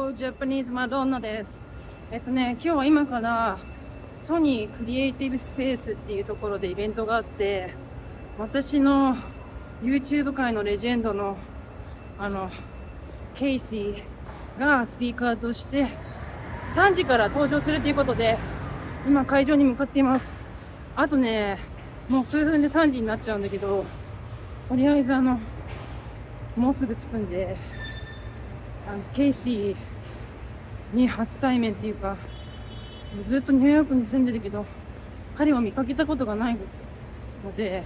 Hello, Japanese Madonna です。今日は今からソニークリエイティブスペースっていうところでイベントがあって、私の YouTube 界のレジェンドのケイシーがスピーカーとして3時から登場するということで、今会場に向かっています。あとね、もう数分で3時になっちゃうんだけど、とりあえずもうすぐ着くんで、ケイシーに初対面っていうか、ずっとニューヨークに住んでるけど彼を見かけたことがないので、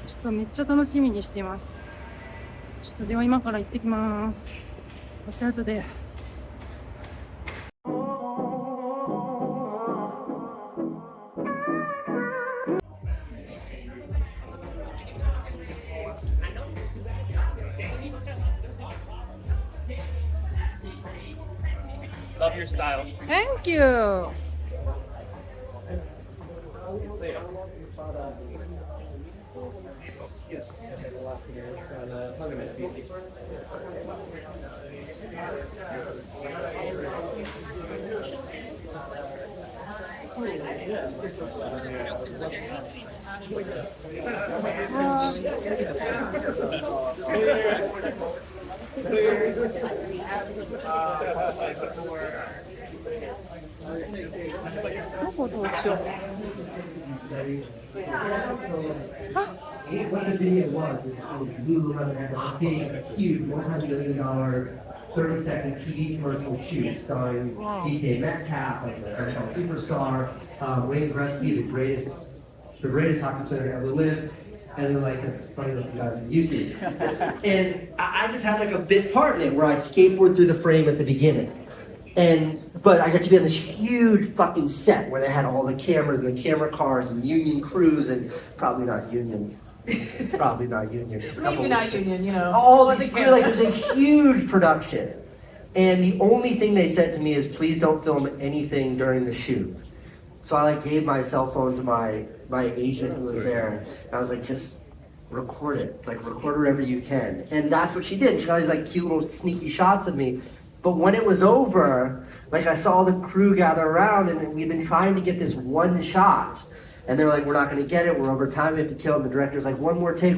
ちょっとめっちゃ楽しみにしています。ちょっとでは今から行ってきます。また後で。Love your style. Thank you. What the video was is Lululemon had a big, huge $100 million 30-second TV commercial shoot starring DK Metcalf, like the NFL superstar, Wayne Gretzky, the greatest hockey player to ever live. And they're like, it's funny looking guys on YouTube. And I just had like a bit part in it where I skateboard through the frame at the beginning. But I got to be on this huge fucking set where they had all the cameras and the camera cars and union crews and probably not union. Probably not union. Maybe not union, you know. All these crew, like it was a huge production. And the only thing they said to me is, please don't film anything during the shoot. So I like gave my cell phone to my agent who was there. And I was like, just record it. Like record wherever you can. And that's what she did. She got these like cute little sneaky shots of me. But when it was over, like I saw the crew gather around and we've been trying to get this one shot. And they're like, we're not gonna get it, we're over time, we have to kill. And the director's like, one more take.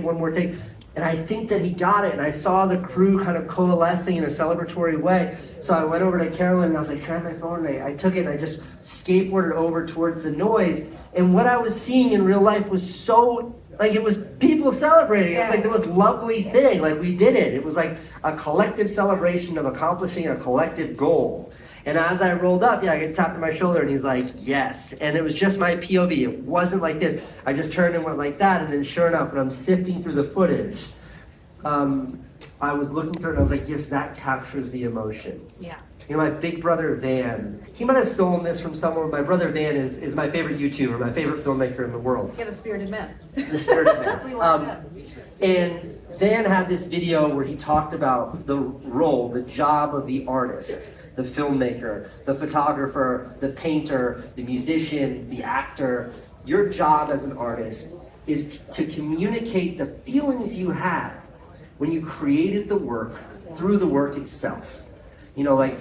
And I think that he got it. And I saw the crew kind of coalescing in a celebratory way. So I went over to Carolyn and I was like, can I have my phone? And I took it and I just skateboarded over towards the noise. And what I was seeing in real life was so, like it was people celebrating. It was like the most lovely thing. Like we did it. It was like a collective celebration of accomplishing a collective goal. And as I rolled up, I get tapped on my shoulder and he's like, yes. And it was just my POV. It wasn't like this. I just turned and went like that. And then sure enough, when I'm sifting through the footage, I was looking through it and I was like, yes, that captures the emotion. Yeah. You know, my big brother Van, he might have stolen this from someone. My brother Van is my favorite YouTuber, my favorite filmmaker in the world. Yeah, the spirited man. The spirited man. And Van had this video where he talked about the role, the job of the artist, the filmmaker, the photographer, the painter, the musician, the actor. Your job as an artist is to communicate the feelings you had when you created the work through the work itself. You know, like,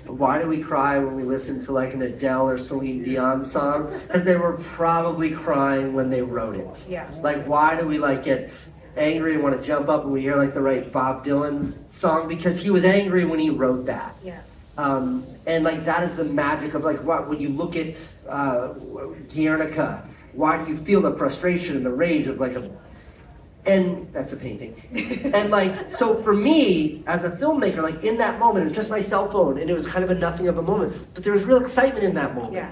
why do we cry when we listen to like an Adele or Celine Dion song? Because they were probably crying when they wrote it. Yeah. Like, why do we like get angry and want to jump up when we hear like the right Bob Dylan song? Because he was angry when he wrote that. Yeah. And like that is the magic of like what when you look at Guernica, why do you feel the frustration and the rage of like and that's a painting. And like, so for me, as a filmmaker, like in that moment, it was just my cell phone and it was kind of a nothing of a moment, but there was real excitement in that moment. Yeah.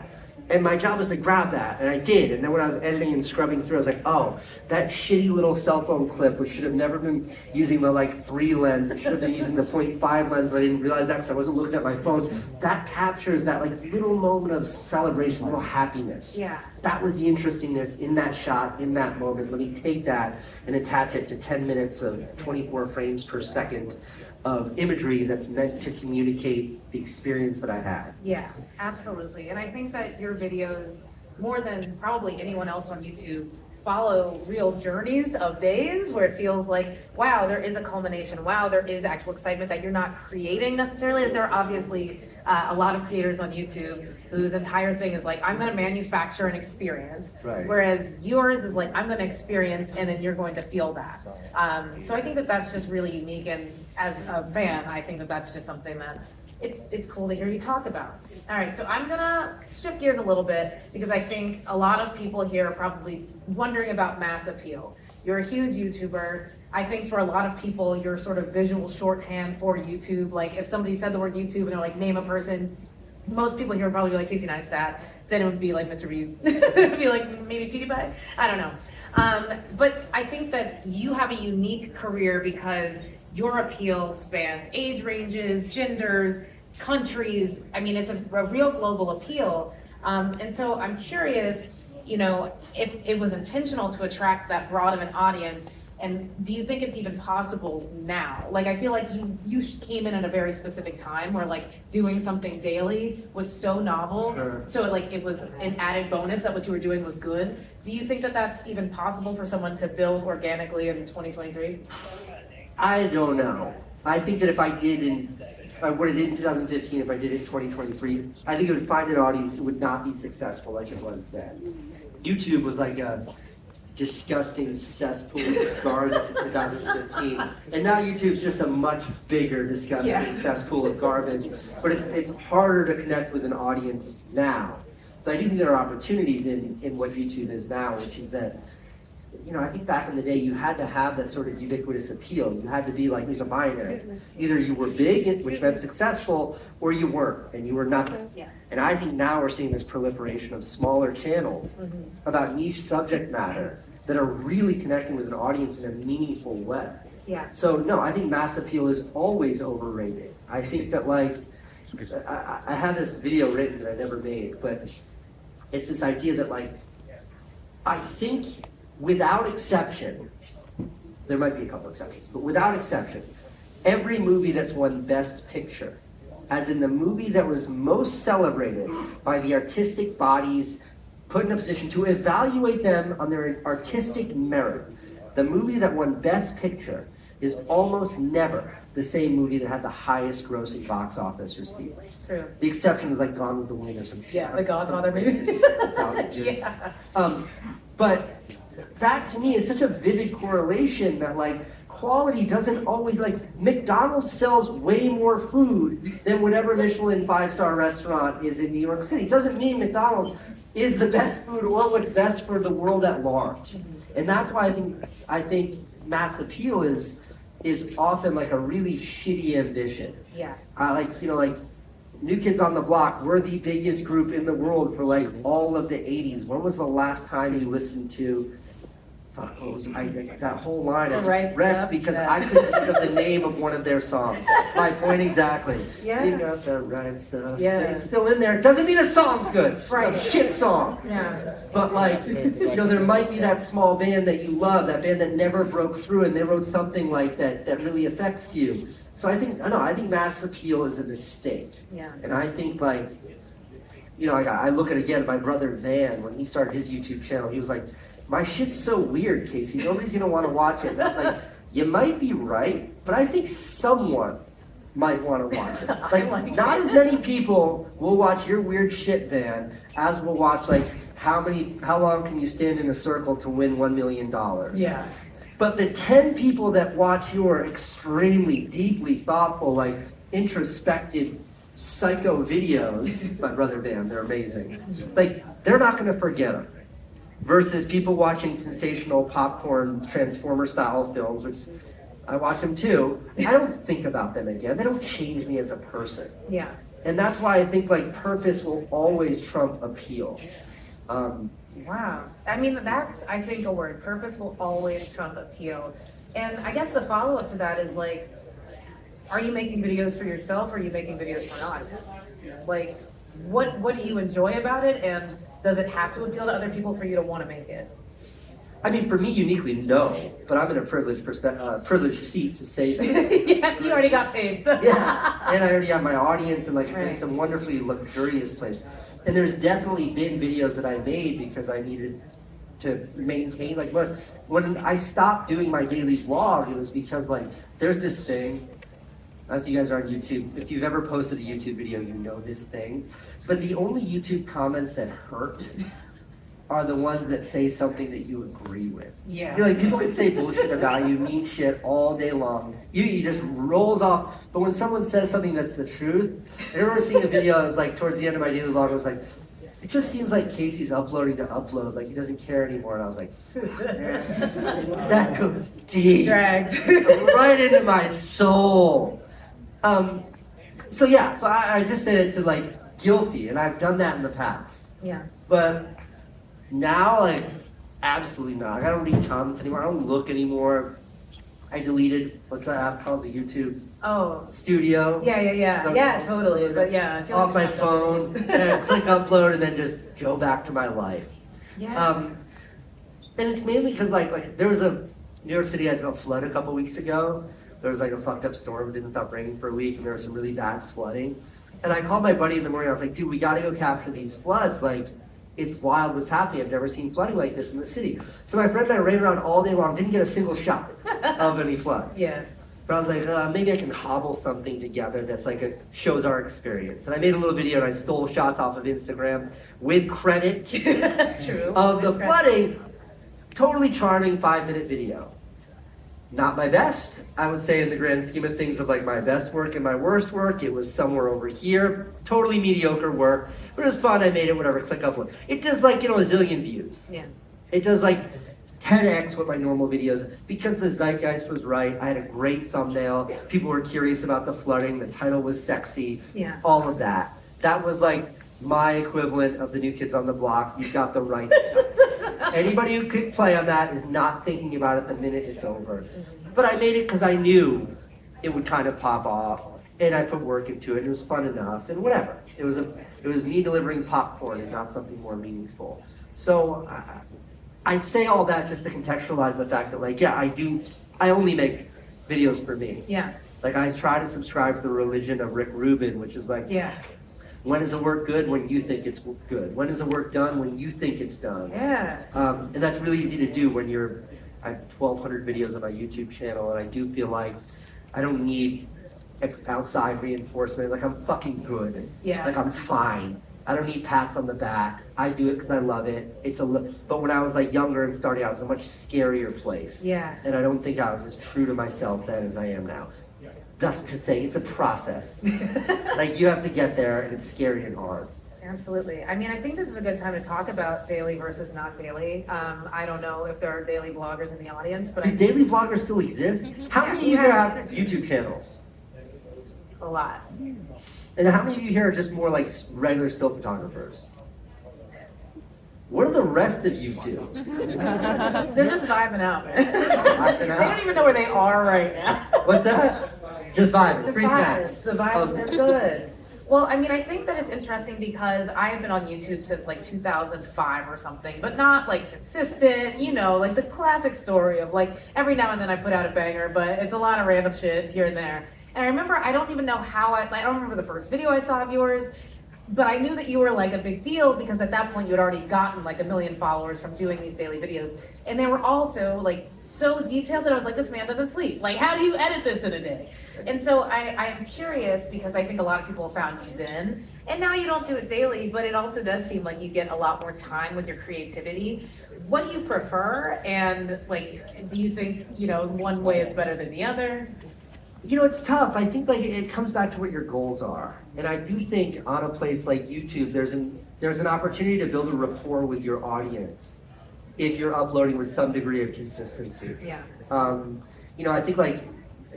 And my job was to grab that, and I did. And then when I was editing and scrubbing through, I was like, oh, that shitty little cell phone clip, which should have never been using the like 3 lens, it should have been using the 0.5 lens, but I didn't realize that because I wasn't looking at my phone. That captures that like little moment of celebration, little happiness. Yeah. That was the interestingness in that shot, in that moment. Let me take that and attach it to 10 minutes of 24 frames per second of imagery that's meant to communicate the experience that I had. Yeah, absolutely. And I think that your videos, more than probably anyone else on YouTube, follow real journeys of days where it feels like, wow, there is a culmination. Wow, there is actual excitement that you're not creating necessarily. There are obviously a lot of creators on YouTube whose entire thing is like, I'm going to manufacture an experience. Right. Whereas yours is like, I'm going to experience and then you're going to feel that. So I think that that's just really unique. And as a fan, I think that that's just something that it's cool to hear you talk about. All right, so I'm gonna shift gears a little bit because I think a lot of people here are probably wondering about mass appeal. You're a huge YouTuber. I think for a lot of people, you're sort of visual shorthand for YouTube. Like if somebody said the word YouTube and they're like, name a person, most people here would probably be like Casey Neistat. Then it would be like Mr. Beast. It would be like maybe PewDiePie. I don't know. But I think that you have a unique career because your appeal spans age ranges, genders, countries. I mean, it's a real global appeal. And so I'm curious, you know, if it was intentional to attract that broad of an audience, and do you think it's even possible now? Like, I feel like you came in at a very specific time where like doing something daily was so novel. Sure. So it was an added bonus that what you were doing was good. Do you think that that's even possible for someone to build organically in 2023? I don't know. I think that if I what I did in 2015, if I did it in 2023, I think it would find an audience. It would not be successful like it was then. YouTube was like a disgusting cesspool of garbage in 2015, and now YouTube's just a much bigger disgusting cesspool of garbage. But it's harder to connect with an audience now. So I do think there are opportunities in what YouTube is now, which is that, you know, I think back in the day, you had to have that sort of ubiquitous appeal. You had to be like, there's a binary. Either you were big, which meant successful, or you weren't, and you were nothing. Yeah. And I think now we're seeing this proliferation of smaller channels about niche subject matter that are really connecting with an audience in a meaningful way. Yeah. So no, I think mass appeal is always overrated. I think that like, I have this video written that I never made, but it's this idea that like, I think without exception, there might be a couple exceptions, but without exception, every movie that's won Best Picture, as in the movie that was most celebrated by the artistic bodies put in a position to evaluate them on their artistic merit, the movie that won Best Picture is almost never the same movie that had the highest grossing box office receipts. True. The exception was like Gone with the Wind or some shit. Yeah, the Godfather movie. Yeah. But that to me is such a vivid correlation that like quality doesn't always, like McDonald's sells way more food than whatever Michelin 5-star restaurant is in New York City. It doesn't mean McDonald's is the best food or what's best for the world at large. And that's why I think mass appeal is often like a really shitty ambition. Yeah. Like, you know, like New Kids on the Block, we're the biggest group in the world for like all of the 80s. When was the last time you listened to that whole line I just wrecked because I couldn't think of the name of one of their songs. My point exactly. Yeah. You got the right stuff. Yeah. It's still in there. Doesn't mean the song's good. Right. It's a shit song. Yeah. But like, you know, there might be that small band that you love, that band that never broke through and they wrote something like that really affects you. So I think mass appeal is a mistake. Yeah. And I think like, you know, I look at again my brother Van, when he started his YouTube channel, he was like, my shit's so weird, Casey. Nobody's gonna want to watch it. That's like, you might be right, but I think someone might want to watch it. Like, not as many people will watch your weird shit, Van, as will watch like how long can you stand in a circle to win $1 million? Yeah. But the 10 people that watch your extremely deeply thoughtful, like introspective psycho videos, my brother Van, they're amazing. Like, they're not gonna forget them. Versus people watching sensational popcorn Transformer style films, which I watch them too. I don't think about them again. They don't change me as a person. Yeah. And that's why I think like purpose will always trump appeal. Wow. I mean, that's, I think, a word. Purpose will always trump appeal. And I guess the follow-up to that is like, are you making videos for yourself or are you making videos for an audience? Like, what do you enjoy about it, and does it have to appeal to other people for you to want to make it? I mean, for me, uniquely, no. But I'm in a privileged seat to say that. Yeah, you already got paid. So. Yeah, and I already have my audience, and like it's a wonderfully luxurious place. And there's definitely been videos that I made because I needed to maintain. Like when I stopped doing my daily vlog, it was because like there's this thing. I don't know if you guys are on YouTube. If you've ever posted a YouTube video, you know this thing. But the only YouTube comments that hurt are the ones that say something that you agree with. Yeah. You're like, people can say bullshit about you, mean shit all day long. You just rolls off. But when someone says something that's the truth, I remember seeing a video, it was like towards the end of my daily vlog, I was like, it just seems like Casey's uploading to upload, like he doesn't care anymore. And I was like, that goes deep. Drag. Right into my soul. So yeah, so I just say it to like guilty, and I've done that in the past. Yeah. But now, like, absolutely not. I don't read comments anymore. I don't look anymore. I deleted, what's that app called? The YouTube Oh. Studio. Yeah, totally. But yeah, I feel Off like my phone, and click upload, and then just go back to my life. Yeah. And it's mainly because like there was a New York City had a flood a couple weeks ago. There was like a fucked up storm. It didn't stop raining for a week, and there was some really bad flooding. And I called my buddy in the morning. I was like, dude, we got to go capture these floods. Like, it's wild what's happening. I've never seen flooding like this in the city. So my friend and I ran around all day long, didn't get a single shot of any floods. Yeah. But I was like, maybe I can hobble something together that's like shows our experience. And I made a little video, and I stole shots off of Instagram with credit True. of the flooding. Totally charming 5-minute video. Not my best, I would say, in the grand scheme of things, of like my best work and my worst work. It was somewhere over here. Totally mediocre work, but it was fun. I made it, whatever, click upload. It does like, a zillion views. Yeah. It does like 10x what my normal videos, because the zeitgeist was right. I had a great thumbnail. People were curious about the flooding. The title was sexy. Yeah. All of that. That was like my equivalent of the New Kids on the Block. You've got the right. Anybody who could play on that is not thinking about it the minute it's over. But I made it because I knew it would kind of pop off, and I put work into it. It was fun enough, and whatever. It was me delivering popcorn and not something more meaningful. So I say all that just to contextualize the fact that, like, yeah, I only make videos for me. Yeah. Like, I try to subscribe to the religion of Rick Rubin, which is like, Yeah. when is a work good? When you think it's good. When is a work done? When you think it's done. Yeah. And that's really easy to do when I have 1,200 videos on my YouTube channel, and I do feel like I don't need outside reinforcement. Like, I'm fucking good. Yeah. Like, I'm fine. I don't need pats on the back. I do it because I love it. But when I was like younger and starting out, it was a much scarier place. Yeah. And I don't think I was as true to myself then as I am now. Thus to say, it's a process. Like, you have to get there, and it's scary and hard. Absolutely. I mean, I think this is a good time to talk about daily versus not daily. I don't know if there are daily bloggers in the audience, but Do daily vloggers still exist? How many of you here have YouTube channels? A lot. And how many of you here are just more like regular still photographers? What do the rest of you do? They're just vibing out, man. Vibing They out. don't even know where they are right now. What's that? Just vibing. The Free snacks. vibes, the vibes, they're good. Well, I mean, I think that it's interesting because I have been on YouTube since like 2005 or something, but not like consistent, like the classic story of like every now and then I put out a banger, but it's a lot of random shit here and there. And I remember, I don't even know how I don't remember the first video I saw of yours, but I knew that you were like a big deal because at that point you had already gotten like 1 million followers from doing these daily videos. And they were also like so detailed that I was like, this man doesn't sleep. Like, how do you edit this in a day? And so I'm curious because I think a lot of people found you then. And now you don't do it daily, but it also does seem like you get a lot more time with your creativity. What do you prefer? And like, do you think, one way is better than the other? It's tough. I think like it comes back to what your goals are. And I do think on a place like YouTube, there's an opportunity to build a rapport with your audience if you're uploading with some degree of consistency. Yeah. I think like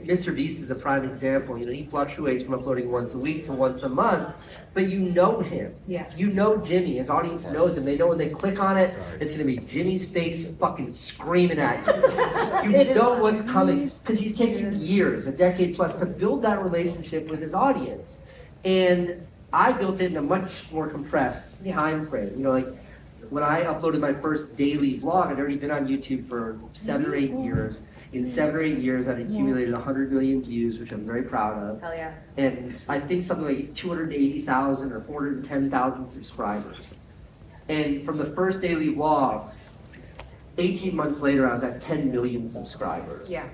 Mr. Beast is a prime example. He fluctuates from uploading once a week to once a month, but you know him. Yes. You know Jimmy. His audience knows him. They know when they click on it, it's going to be Jimmy's face fucking screaming at you. You know what's coming because he's taken years, a decade plus, to build that relationship with his audience. And I built it in a much more compressed time frame. Like when I uploaded my first daily vlog, I'd already been on YouTube for 7 or 8 years. In 7 or 8 years, I'd accumulated 100 million views, which I'm very proud of. Hell yeah. And I think something like 280,000 or 410,000 subscribers. And from the first daily vlog, 18 months later, I was at 10 million subscribers. Yeah.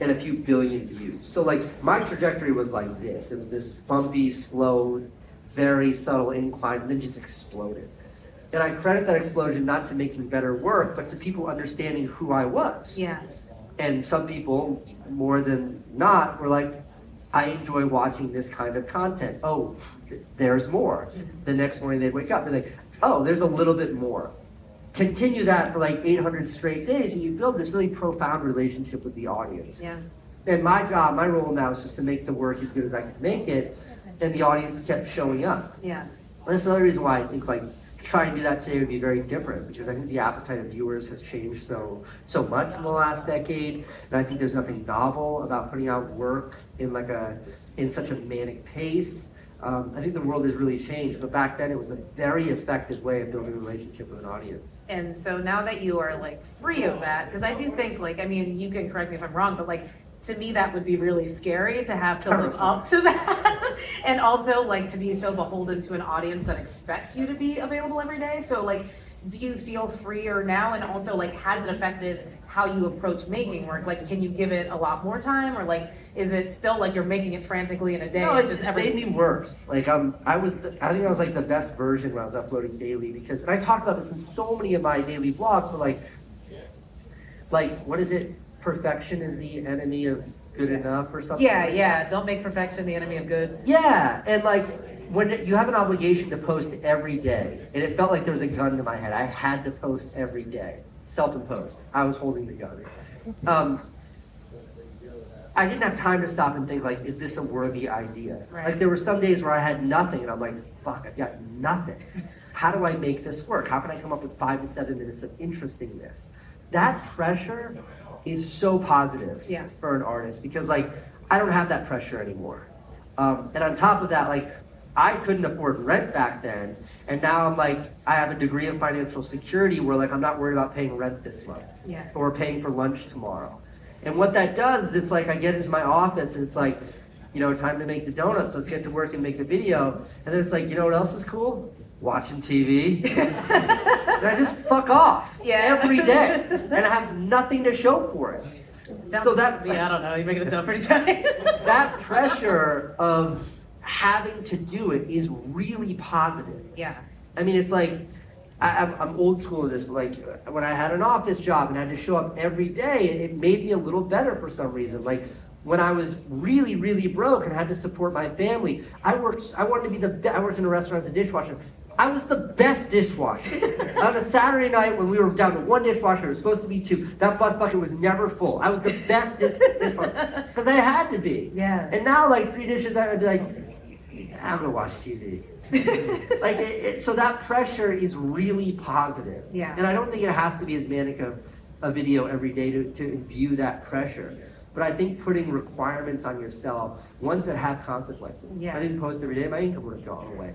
And a few billion views. So like my trajectory was like this. It was this bumpy, slow, very subtle incline, and then just exploded. And I credit that explosion not to making better work, but to people understanding who I was. Yeah. And some people, more than not, were like, I enjoy watching this kind of content. Oh, there's more. The next morning they'd wake up and be like, oh, there's a little bit more. Continue that for like 800 straight days, and you build this really profound relationship with the audience. Yeah. And my job, my role now is just to make the work as good as I can make it, and the audience kept showing up. Yeah. And that's another reason why I think like trying to do that today would be very different, because I think the appetite of viewers has changed so much in the last decade, and I think there's nothing novel about putting out work in such a manic pace. I think the world has really changed, but back then it was a very effective way of building a relationship with an audience. And so now that you are like free of that, because I do think like, I mean, you can correct me if I'm wrong, but like, to me, that would be really scary to have to live up to that. And also like to be so beholden to an audience that expects you to be available every day. So like, do you feel freer now? And also like, has it affected how you approach making work? Like, can you give it a lot more time, or like, is it still like you're making it frantically in a day? No, it's made me worse. Like I think I was like the best version when I was uploading daily, because, and I talk about this in so many of my daily vlogs, but like what is it? Perfection is the enemy of good enough or something? Yeah, don't make perfection the enemy of good. Yeah, and like when you have an obligation to post every day, and it felt like there was a gun to my head. I had to post every day, self-imposed. I was holding the gun. I didn't have time to stop and think like, is this a worthy idea? Right. Like there were some days where I had nothing, and I'm like, fuck, I've got nothing. How do I make this work? How can I come up with 5 to 7 minutes of interestingness? That pressure is so positive for an artist, because like I don't have that pressure anymore. And on top of that, like I couldn't afford rent back then, and now I'm like, I have a degree of financial security where like I'm not worried about paying rent this month or paying for lunch tomorrow. And what that does, it's like I get into my office and it's like, you know, time to make the donuts, let's get to work and make a video. And then it's like, you know what else is cool? Watching TV. And I just fuck off every day, and I have nothing to show for it. So that, I don't know, you're making it sound pretty tight. that pressure of having to do it is really positive. Yeah. I mean, it's like, I'm old school in this, but like when I had an office job and I had to show up every day, it made me a little better for some reason. Like when I was really, really broke and had to support my family, I worked in a restaurant as a dishwasher. I was the best dishwasher. On a Saturday night when we were down to 1 dishwasher, it was supposed to be 2. That bus bucket was never full. I was the best dishwasher, because I had to be. Yeah. And now like 3 dishes, I'd be like, I'm gonna watch TV. Like so that pressure is really positive. Yeah. And I don't think it has to be as manic a video every day to view that pressure. But I think putting requirements on yourself, ones that have consequences. If I didn't post every day, my income would have gone away.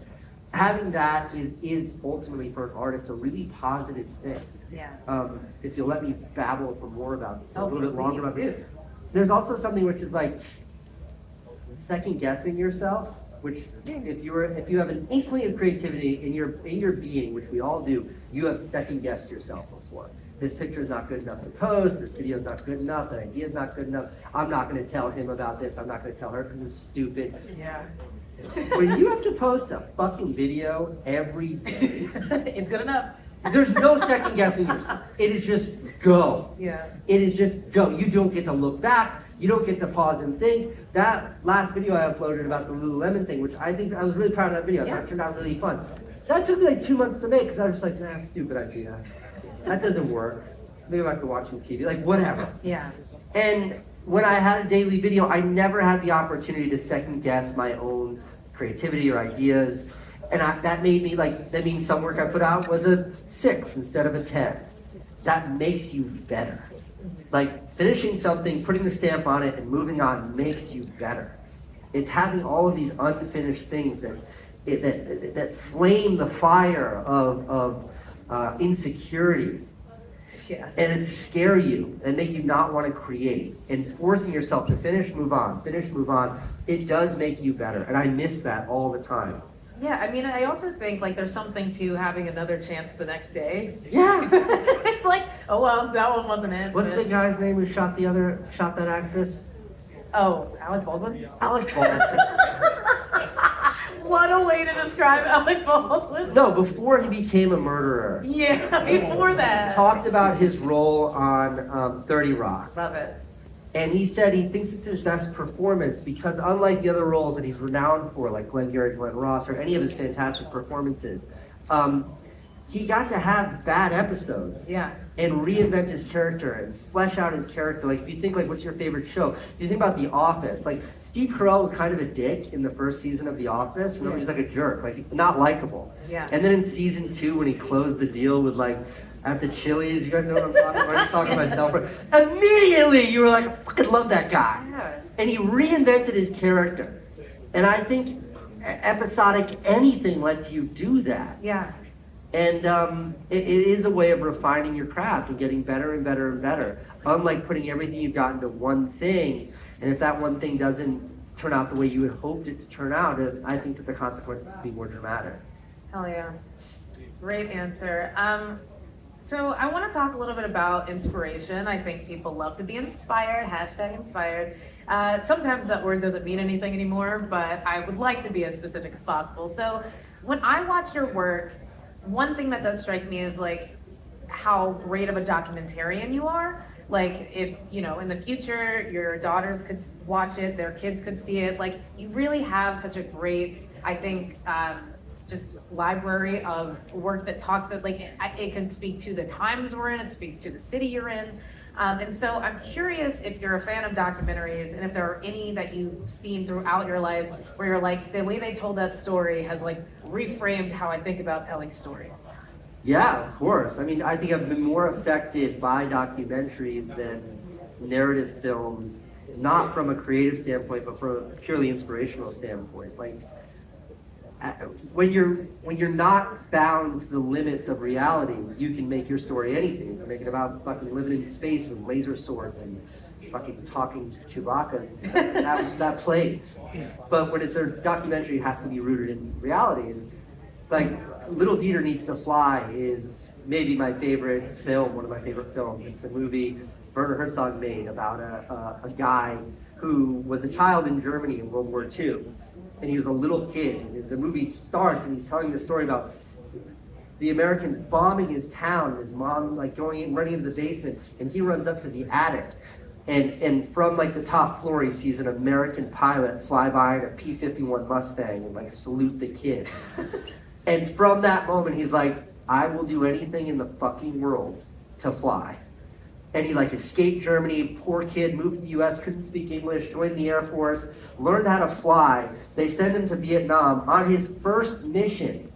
Having that is ultimately for an artist a really positive thing. Yeah. If you'll let me babble for more about a little bit longer about it. There's also something which is like second guessing yourself, which if you have an inkling of creativity in your being, which we all do, you have second guessed yourself before. This picture is not good enough to post, this video is not good enough, that idea is not good enough, I'm not gonna tell him about this, I'm not gonna tell her because it's stupid. Yeah. When you have to post a fucking video every day, It's good enough. there's no second guessing yourself. It is just go. Yeah. It is just go. You don't get to look back. You don't get to pause and think. That last video I uploaded about the Lululemon thing, which I think I was really proud of that video. That turned out really fun. That took me like 2 months to make because I was just like, nah, stupid idea. That doesn't work. Maybe I'm watching TV. Like, whatever. Yeah. And when I had a daily video, I never had the opportunity to second guess my own creativity or ideas. And that made me like, that means some work I put out was a 6 instead of a 10. That makes you better. Like finishing something, putting the stamp on it and moving on makes you better. It's having all of these unfinished things that flame the fire of insecurity. Yeah. And it scare you and make you not want to create, and forcing yourself to finish, move on, it does make you better. And I miss that all the time. Yeah, I mean, I also think like there's something to having another chance the next day. Yeah. It's like Oh, well, that one wasn't it. What's but- the guy's name who shot that actress? Oh, Alec Baldwin? Alec Baldwin. What a way to describe Alec Baldwin. No, before he became a murderer. Yeah, before that. Talked about his role on 30 Rock. Love it. And he said he thinks it's his best performance because unlike the other roles that he's renowned for, like Glengarry Glen Ross or any of his fantastic performances, he got to have bad episodes. Yeah. And reinvent his character and flesh out his character. Like, if you think, like, what's your favorite show? If you think about The Office, like, Steve Carell was kind of a dick in the first season of The Office. Remember, he's like a jerk, like, not likable. Yeah. And then in season 2, when he closed the deal with, like, at the Chili's, you guys know what I'm talking about? I'm just talking to myself. Immediately, you were like, I fucking love that guy. Yeah. And he reinvented his character. And I think episodic anything lets you do that. Yeah. And it is a way of refining your craft and getting better and better and better. Unlike putting everything you've got into one thing, and if that one thing doesn't turn out the way you had hoped it to turn out, I think that the consequences would be more dramatic. Hell yeah. Great answer. So I want to talk a little bit about inspiration. I think people love to be inspired, hashtag inspired. Sometimes that word doesn't mean anything anymore, but I would like to be as specific as possible. So when I watch your work, one thing that does strike me is like how great of a documentarian you are. Like if, you know, in the future, your daughters could watch it, their kids could see it. Like you really have such a great, I think, just library of work that talks, like it can speak to the times we're in, it speaks to the city you're in. And so I'm curious if you're a fan of documentaries and if there are any that you've seen throughout your life where you're like, the way they told that story has like reframed how I think about telling stories. Yeah, of course. I mean, I think I've been more affected by documentaries than narrative films, not from a creative standpoint, but from a purely inspirational standpoint. Like, when you're not bound to the limits of reality, you can make your story anything. You can make it about fucking living in space with laser swords and fucking talking Chewbacca's and stuff. That plays. But when it's a documentary, it has to be rooted in reality. And like, Little Dieter Needs to Fly is maybe my favorite film, one of my favorite films. It's a movie Werner Herzog made about a guy who was a child in Germany in World War II. And he was a little kid. The movie starts and he's telling the story about the Americans bombing his town, his mom like going in, running into the basement, and he runs up to the attic. And from like the top floor, he sees an American pilot fly by in a P-51 Mustang and like salute the kid. And from that moment, he's like, I will do anything in the fucking world to fly. And he like escaped Germany, poor kid, moved to the US, couldn't speak English, joined the Air Force, learned how to fly. They send him to Vietnam. On his first mission,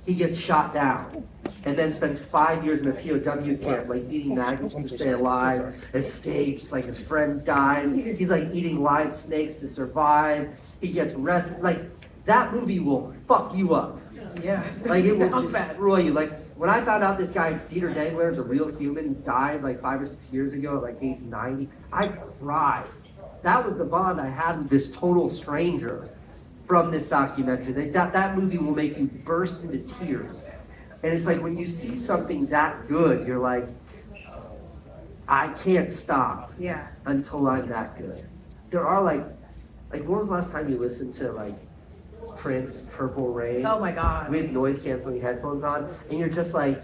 he gets shot down and then spends 5 years in a POW camp, like eating maggots to stay alive, escapes, like his friend died. He's like eating live snakes to survive. He gets arrested. Like, that movie will fuck you up. Yeah. Like, it will Sounds bad. destroy you. Like, when I found out this guy, Dieter Dangler, the real human, died like 5 or 6 years ago at like age 90, I cried. That was the bond I had with this total stranger from this documentary. That movie will make you burst into tears. And it's like when you see something that good, you're like, I can't stop until I'm that good. There are like when was the last time you listened to like Prince, Purple Rain, Oh my God. with noise canceling headphones on, and you're just like,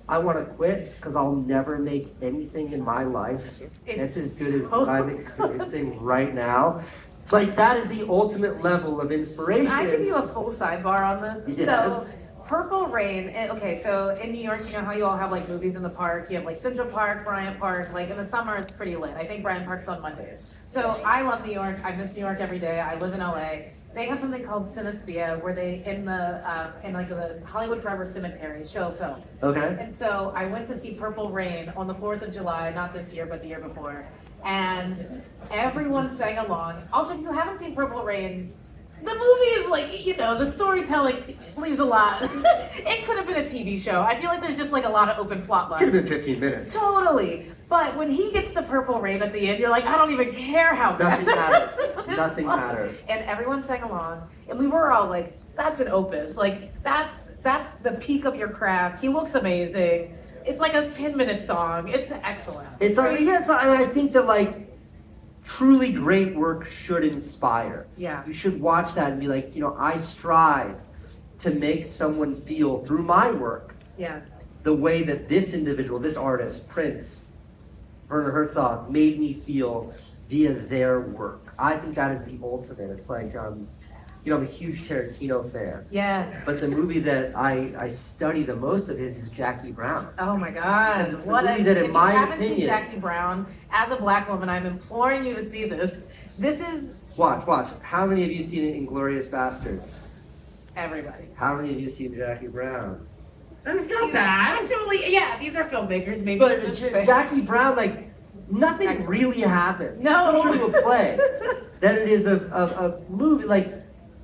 I want to quit because I'll never make anything in my life that's as good as what I'm experiencing right now. Like, that is the ultimate level of inspiration. Can I give you a full sidebar on this? Yes. So, Purple Rain, okay, so in New York, you know how you all have like movies in the park? You have like Central Park, Bryant Park, like in the summer it's pretty lit. I think Bryant Park's on Mondays. So I love New York, I miss New York every day, I live in LA. They have something called Cinespia where they, in like the Hollywood Forever Cemetery, show films. Okay. And so I went to see Purple Rain on the 4th of July, not this year, but the year before. And everyone sang along. Also, if you haven't seen Purple Rain, the movie is like, you know, the storytelling leaves a lot. It could have been a TV show. I feel like there's just like a lot of open plot lines. Could have been 15 minutes. Totally. But when he gets to Purple Rain at the end, you're like, I don't even care how bad. Nothing matters. Nothing matters. And everyone sang along. And we were all like, that's an opus. Like, that's the peak of your craft. He looks amazing. It's like a 10-minute song. It's excellent. It's like, yeah, and I think that like truly great work should inspire. Yeah. You should watch that and be like, you know, I strive to make someone feel through my work Yeah. the way that this individual, this artist, Prince, Werner Herzog, made me feel via their work. I think that is the ultimate. It's like, you know, I'm a huge Tarantino fan. Yeah. But the movie that I study the most of his is Jackie Brown. Oh my God. Because the What movie a, that, in if my you haven't opinion- seen Jackie Brown, as a black woman, I'm imploring you to see this. This is Watch. How many of you seen Inglourious Bastards? everybody. How many of you seen Jackie Brown? That's not bad. Actually, yeah, these are filmmakers. Maybe. But Jackie Brown, like, nothing Excellent. really happens. No. More to a play than it is a movie. Like,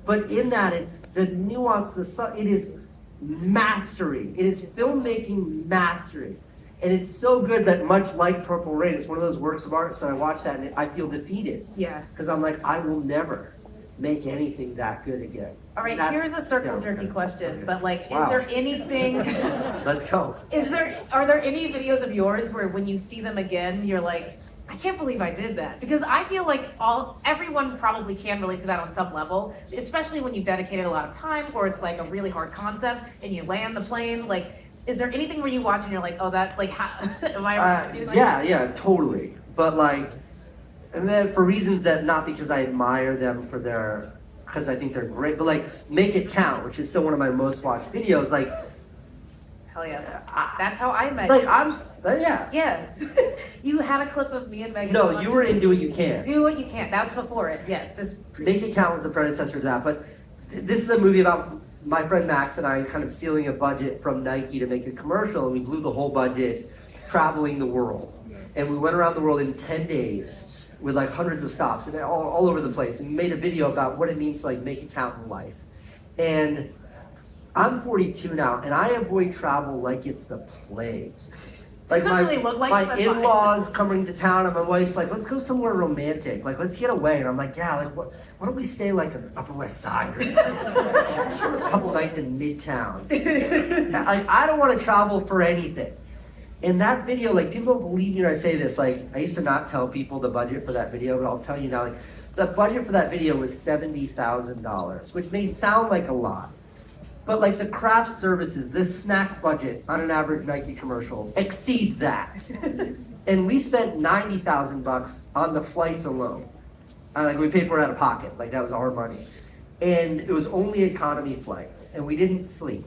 but in that, it's the nuance, it is mastery. It is filmmaking mastery. And it's so good that much like Purple Rain, it's one of those works of art, so I watch that and I feel defeated. Yeah. Because I'm like, I will never make anything that good again. All right, That- here's a circle yeah, jerky okay. question, Okay. but like, Wow. is there anything, Let's go. are there any videos of yours where when you see them again, you're like, I can't believe I did that? Because I feel like everyone probably can relate to that on some level, especially when you've dedicated a lot of time or it's like a really hard concept and you land the plane. Like, is there anything where you watch and you're like, oh, that, like, how, am I? Like, Yeah, totally. But like, and then for reasons that not because I admire them for because I think they're great, but like Make It Count, which is still one of my most watched videos, like, Hell yeah. That's how I met like you. yeah. Yeah. You had a clip of me and Megan. No, you were in Do What You Can. Do What You Can. That's before it. Yes. This. Make It Count was the predecessor to that, but this is a movie about my friend Max and I kind of stealing a budget from Nike to make a commercial, and we blew the whole budget traveling the world. And we went around the world in 10 days with like hundreds of stops and all over the place, and made a video about what it means to like make it count in life. And I'm 42 now, and I avoid travel like it's the plague. Like Doesn't really look like it, my but fine. in-laws coming to town, and my wife's like, let's go somewhere romantic. Like, let's get away. And I'm like, yeah, like, why don't we stay like on Upper West Side or a couple nights in Midtown? Like, I don't want to travel for anything. In that video, like, people don't believe me when I say this. Like, I used to not tell people the budget for that video, but I'll tell you now, like, the budget for that video was $70,000, which may sound like a lot. But like the craft services, this snack budget on an average Nike commercial exceeds that. And we spent $90,000 on the flights alone. Like we paid for it out of pocket, like that was our money. And it was only economy flights, and we didn't sleep.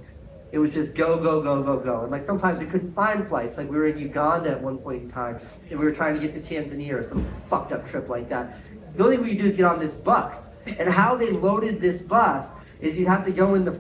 It was just go, go, go, go, go. And like sometimes we couldn't find flights. Like we were in Uganda at one point in time, and we were trying to get to Tanzania or some fucked up trip like that. The only thing we could do is get on this bus. And how they loaded this bus is you'd have to go in the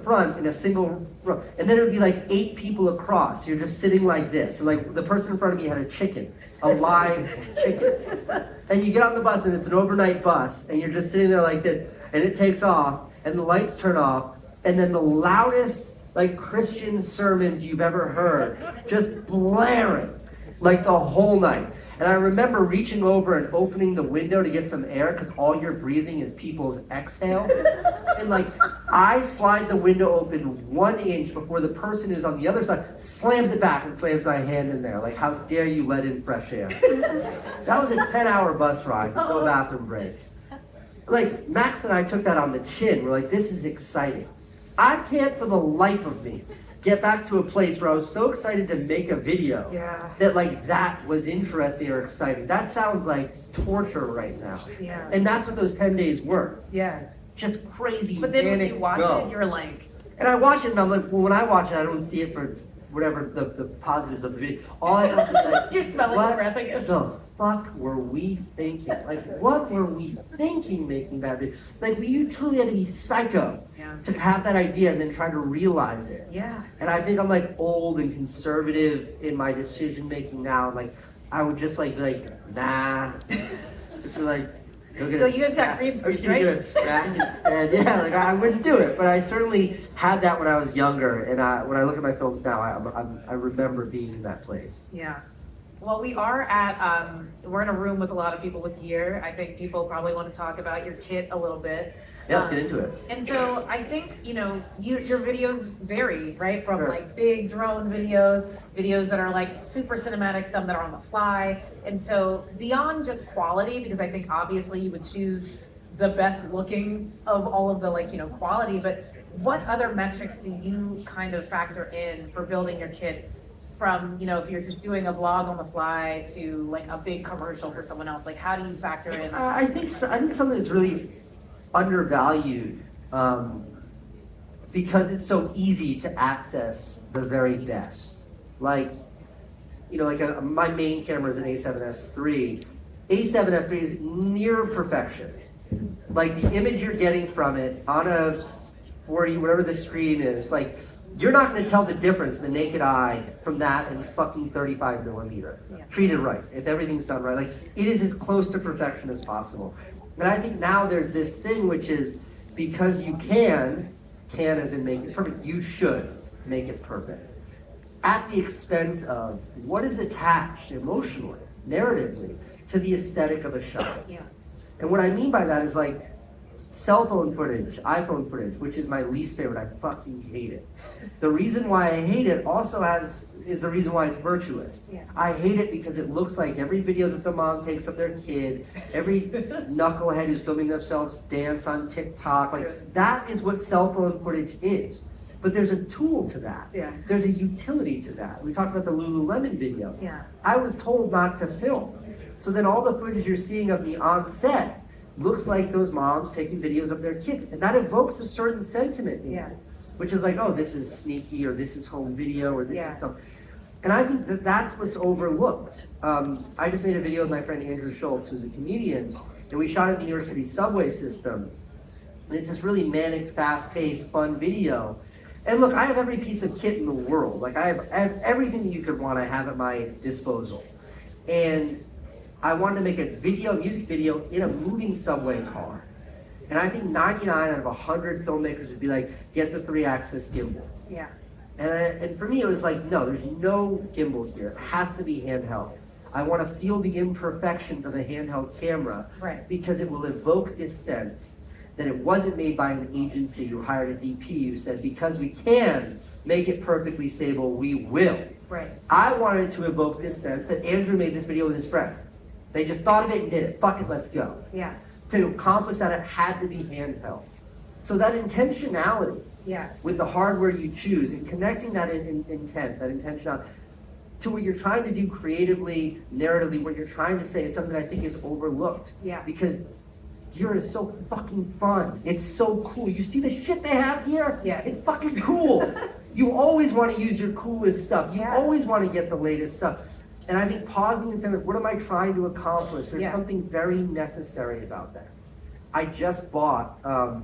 front in a single row, and then it would be like 8 people across. You're just sitting like this, and like the person in front of me had a chicken, a live chicken. And you get on the bus, and it's an overnight bus, and you're just sitting there like this, and it takes off, and the lights turn off, and then the loudest like Christian sermons you've ever heard, just blaring like the whole night. And I remember reaching over and opening the window to get some air because all you're breathing is people's exhale. And like, I slide the window open 1 inch before the person who's on the other side slams it back and slams my hand in there. Like, how dare you let in fresh air? That was a 10-hour bus ride with no bathroom breaks. Like, Max and I took that on the chin. We're like, this is exciting. I can't for the life of me get back to a place where I was so excited to make a video that like that was interesting or exciting. That sounds like torture right now. Yeah. And that's what those 10 days were. Yeah. Just crazy. But then when manic you watch go. it, you're like, And I watch it and I'm like, well, when I watch it, I don't see it for whatever the positives of the video. All I have to say is, you're smelling what the breath again. the fuck were we thinking? Like, what were we thinking making that video? Like, you truly had to be psycho to have that idea and then try to realize it. Yeah. And I think I'm like old and conservative in my decision making now. Like, I would just like be like, nah. Just be like, go get So a you guys got snack. green I'm screen, just gonna get a snack instead. Yeah, like I wouldn't do it, but I certainly had that when I was younger. And when I look at my films now, I remember being in that place. Yeah. Well, we are at, we're in a room with a lot of people with gear. I think people probably want to talk about your kit a little bit. Yeah, let's get into it. And so I think, your videos vary, right? From like big drone videos that are like super cinematic, some that are on the fly. And so beyond just quality, because I think obviously you would choose the best looking of all of the quality, but what other metrics do you kind of factor in for building your kit from, if you're just doing a vlog on the fly to like a big commercial for someone else? Like, how do you factor in? I think something that's really undervalued because it's so easy to access the very best. Like, my main camera is an A7S III. A7S III is near perfection. Like the image you're getting from it on a 40, whatever the screen is, like you're not going to tell the difference in the naked eye from that and fucking 35 millimeter. Yeah. Treated right, if everything's done right. Like it is as close to perfection as possible. And I think now there's this thing which is because you can as in make it perfect, you should make it perfect. At the expense of what is attached emotionally, narratively, to the aesthetic of a shot. Yeah. And what I mean by that is like cell phone footage, iPhone footage, which is my least favorite. I fucking hate it. The reason why I hate it also is the reason why it's virtuous. Yeah. I hate it because it looks like every video that the mom takes of their kid, every knucklehead who's filming themselves dance on TikTok, like that is what cell phone footage is. But there's a tool to that. Yeah. There's a utility to that. We talked about the Lululemon video. Yeah. I was told not to film. So then all the footage you're seeing of me on set looks like those moms taking videos of their kids. And that evokes a certain sentiment in Yeah. you, which is like, oh, this is sneaky, or this is home video, or this Yeah. is something. And I think that that's what's overlooked. I just made a video with my friend Andrew Schultz, who's a comedian, and we shot it in the New York City subway system. And it's this really manic, fast-paced, fun video. And look, I have every piece of kit in the world. Like I have everything that you could want, I have at my disposal. And I wanted to make a music video in a moving subway car. And I think 99 out of 100 filmmakers would be like, get the 3-axis gimbal. Yeah. And for me, it was like, no, there's no gimbal here. It has to be handheld. I want to feel the imperfections of a handheld camera Right. because it will evoke this sense that it wasn't made by an agency who hired a DP who said, because we can make it perfectly stable, we will. Right. I wanted to evoke this sense that Andrew made this video with his friend. They just thought of it and did it. Fuck it, let's go. Yeah. To accomplish that, it had to be handheld. So that intentionality Yeah. with the hardware you choose and connecting that intent, that intentionality, to what you're trying to do creatively, narratively, what you're trying to say is something I think is overlooked. Yeah. Because gear is so fucking fun. It's so cool. You see the shit they have here? Yeah. It's fucking cool. You always want to use your coolest stuff. You Yeah. always want to get the latest stuff. And I think pausing and saying, what am I trying to accomplish? There's Yeah. something very necessary about that. I just bought so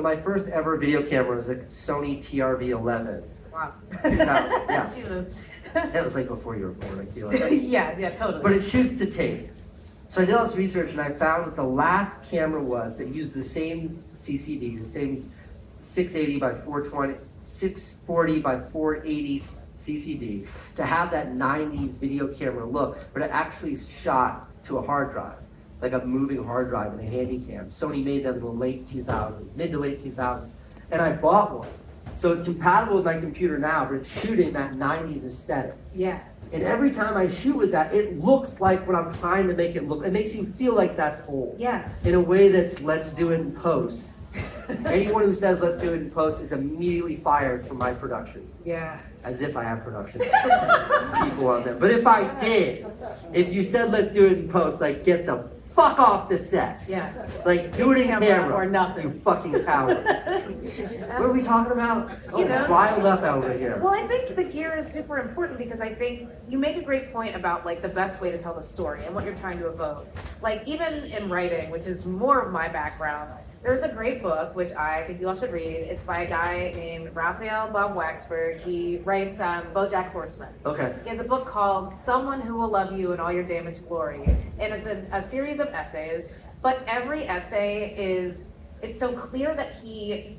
my first ever video camera was a Sony TRV-11. Wow. 2000, yeah. Jesus. That was like before you were born, I feel like. Yeah, totally. But it shoots to tape. So I did all this research and I found that the last camera was that used the same CCD, the same 680 by 420, 640 by 480 CCD, to have that 90s video camera look, but it actually shot to a hard drive, like a moving hard drive in a Handycam. Sony made them in the late 2000s, mid to late 2000s, and I bought one. So it's compatible with my computer now, but it's shooting that 90s aesthetic. Yeah. And every time I shoot with that, it looks like what I'm trying to make it look. It makes you feel like that's old. Yeah. In a way that's, let's do it in post. Anyone who says let's do it in post is immediately fired from my productions. Yeah. As if I have productions people on them. But if I did, if you said let's do it in post, like get the fuck off the set. Yeah. Like do it in camera. Or nothing. You fucking coward. What are we talking about? You know? Riled up over here. Well, I think the gear is super important because I think you make a great point about like the best way to tell the story and what you're trying to evoke. Like even in writing, which is more of my background, there's a great book, which I think you all should read. It's by a guy named Raphael Bob Waxberg. He writes BoJack Horseman. Okay. He has a book called Someone Who Will Love You in All Your Damaged Glory. And it's a series of essays, but every essay it's so clear that he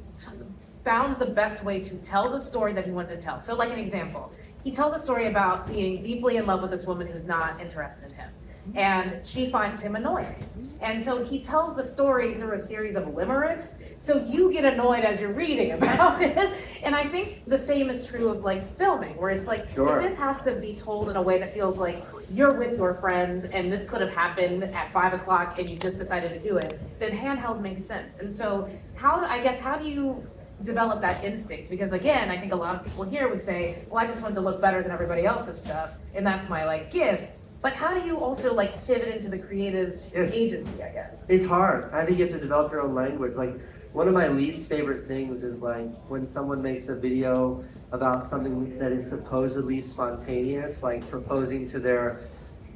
found the best way to tell the story that he wanted to tell. So like an example, he tells a story about being deeply in love with this woman who's not interested in him. and she finds him annoying. And so he tells the story through a series of limericks, so you get annoyed as you're reading about it. And I think the same is true of like filming, where it's like, Sure. if this has to be told in a way that feels like you're with your friends and this could have happened at 5 o'clock and you just decided to do it, then handheld makes sense. And so how do you develop that instinct? Because again, I think a lot of people here would say, well, I just wanted to look better than everybody else's stuff, and that's my like gift. But how do you also like pivot into the creative agency, I guess? It's hard. I think you have to develop your own language. Like, one of my least favorite things is like when someone makes a video about something that is supposedly spontaneous, like proposing to their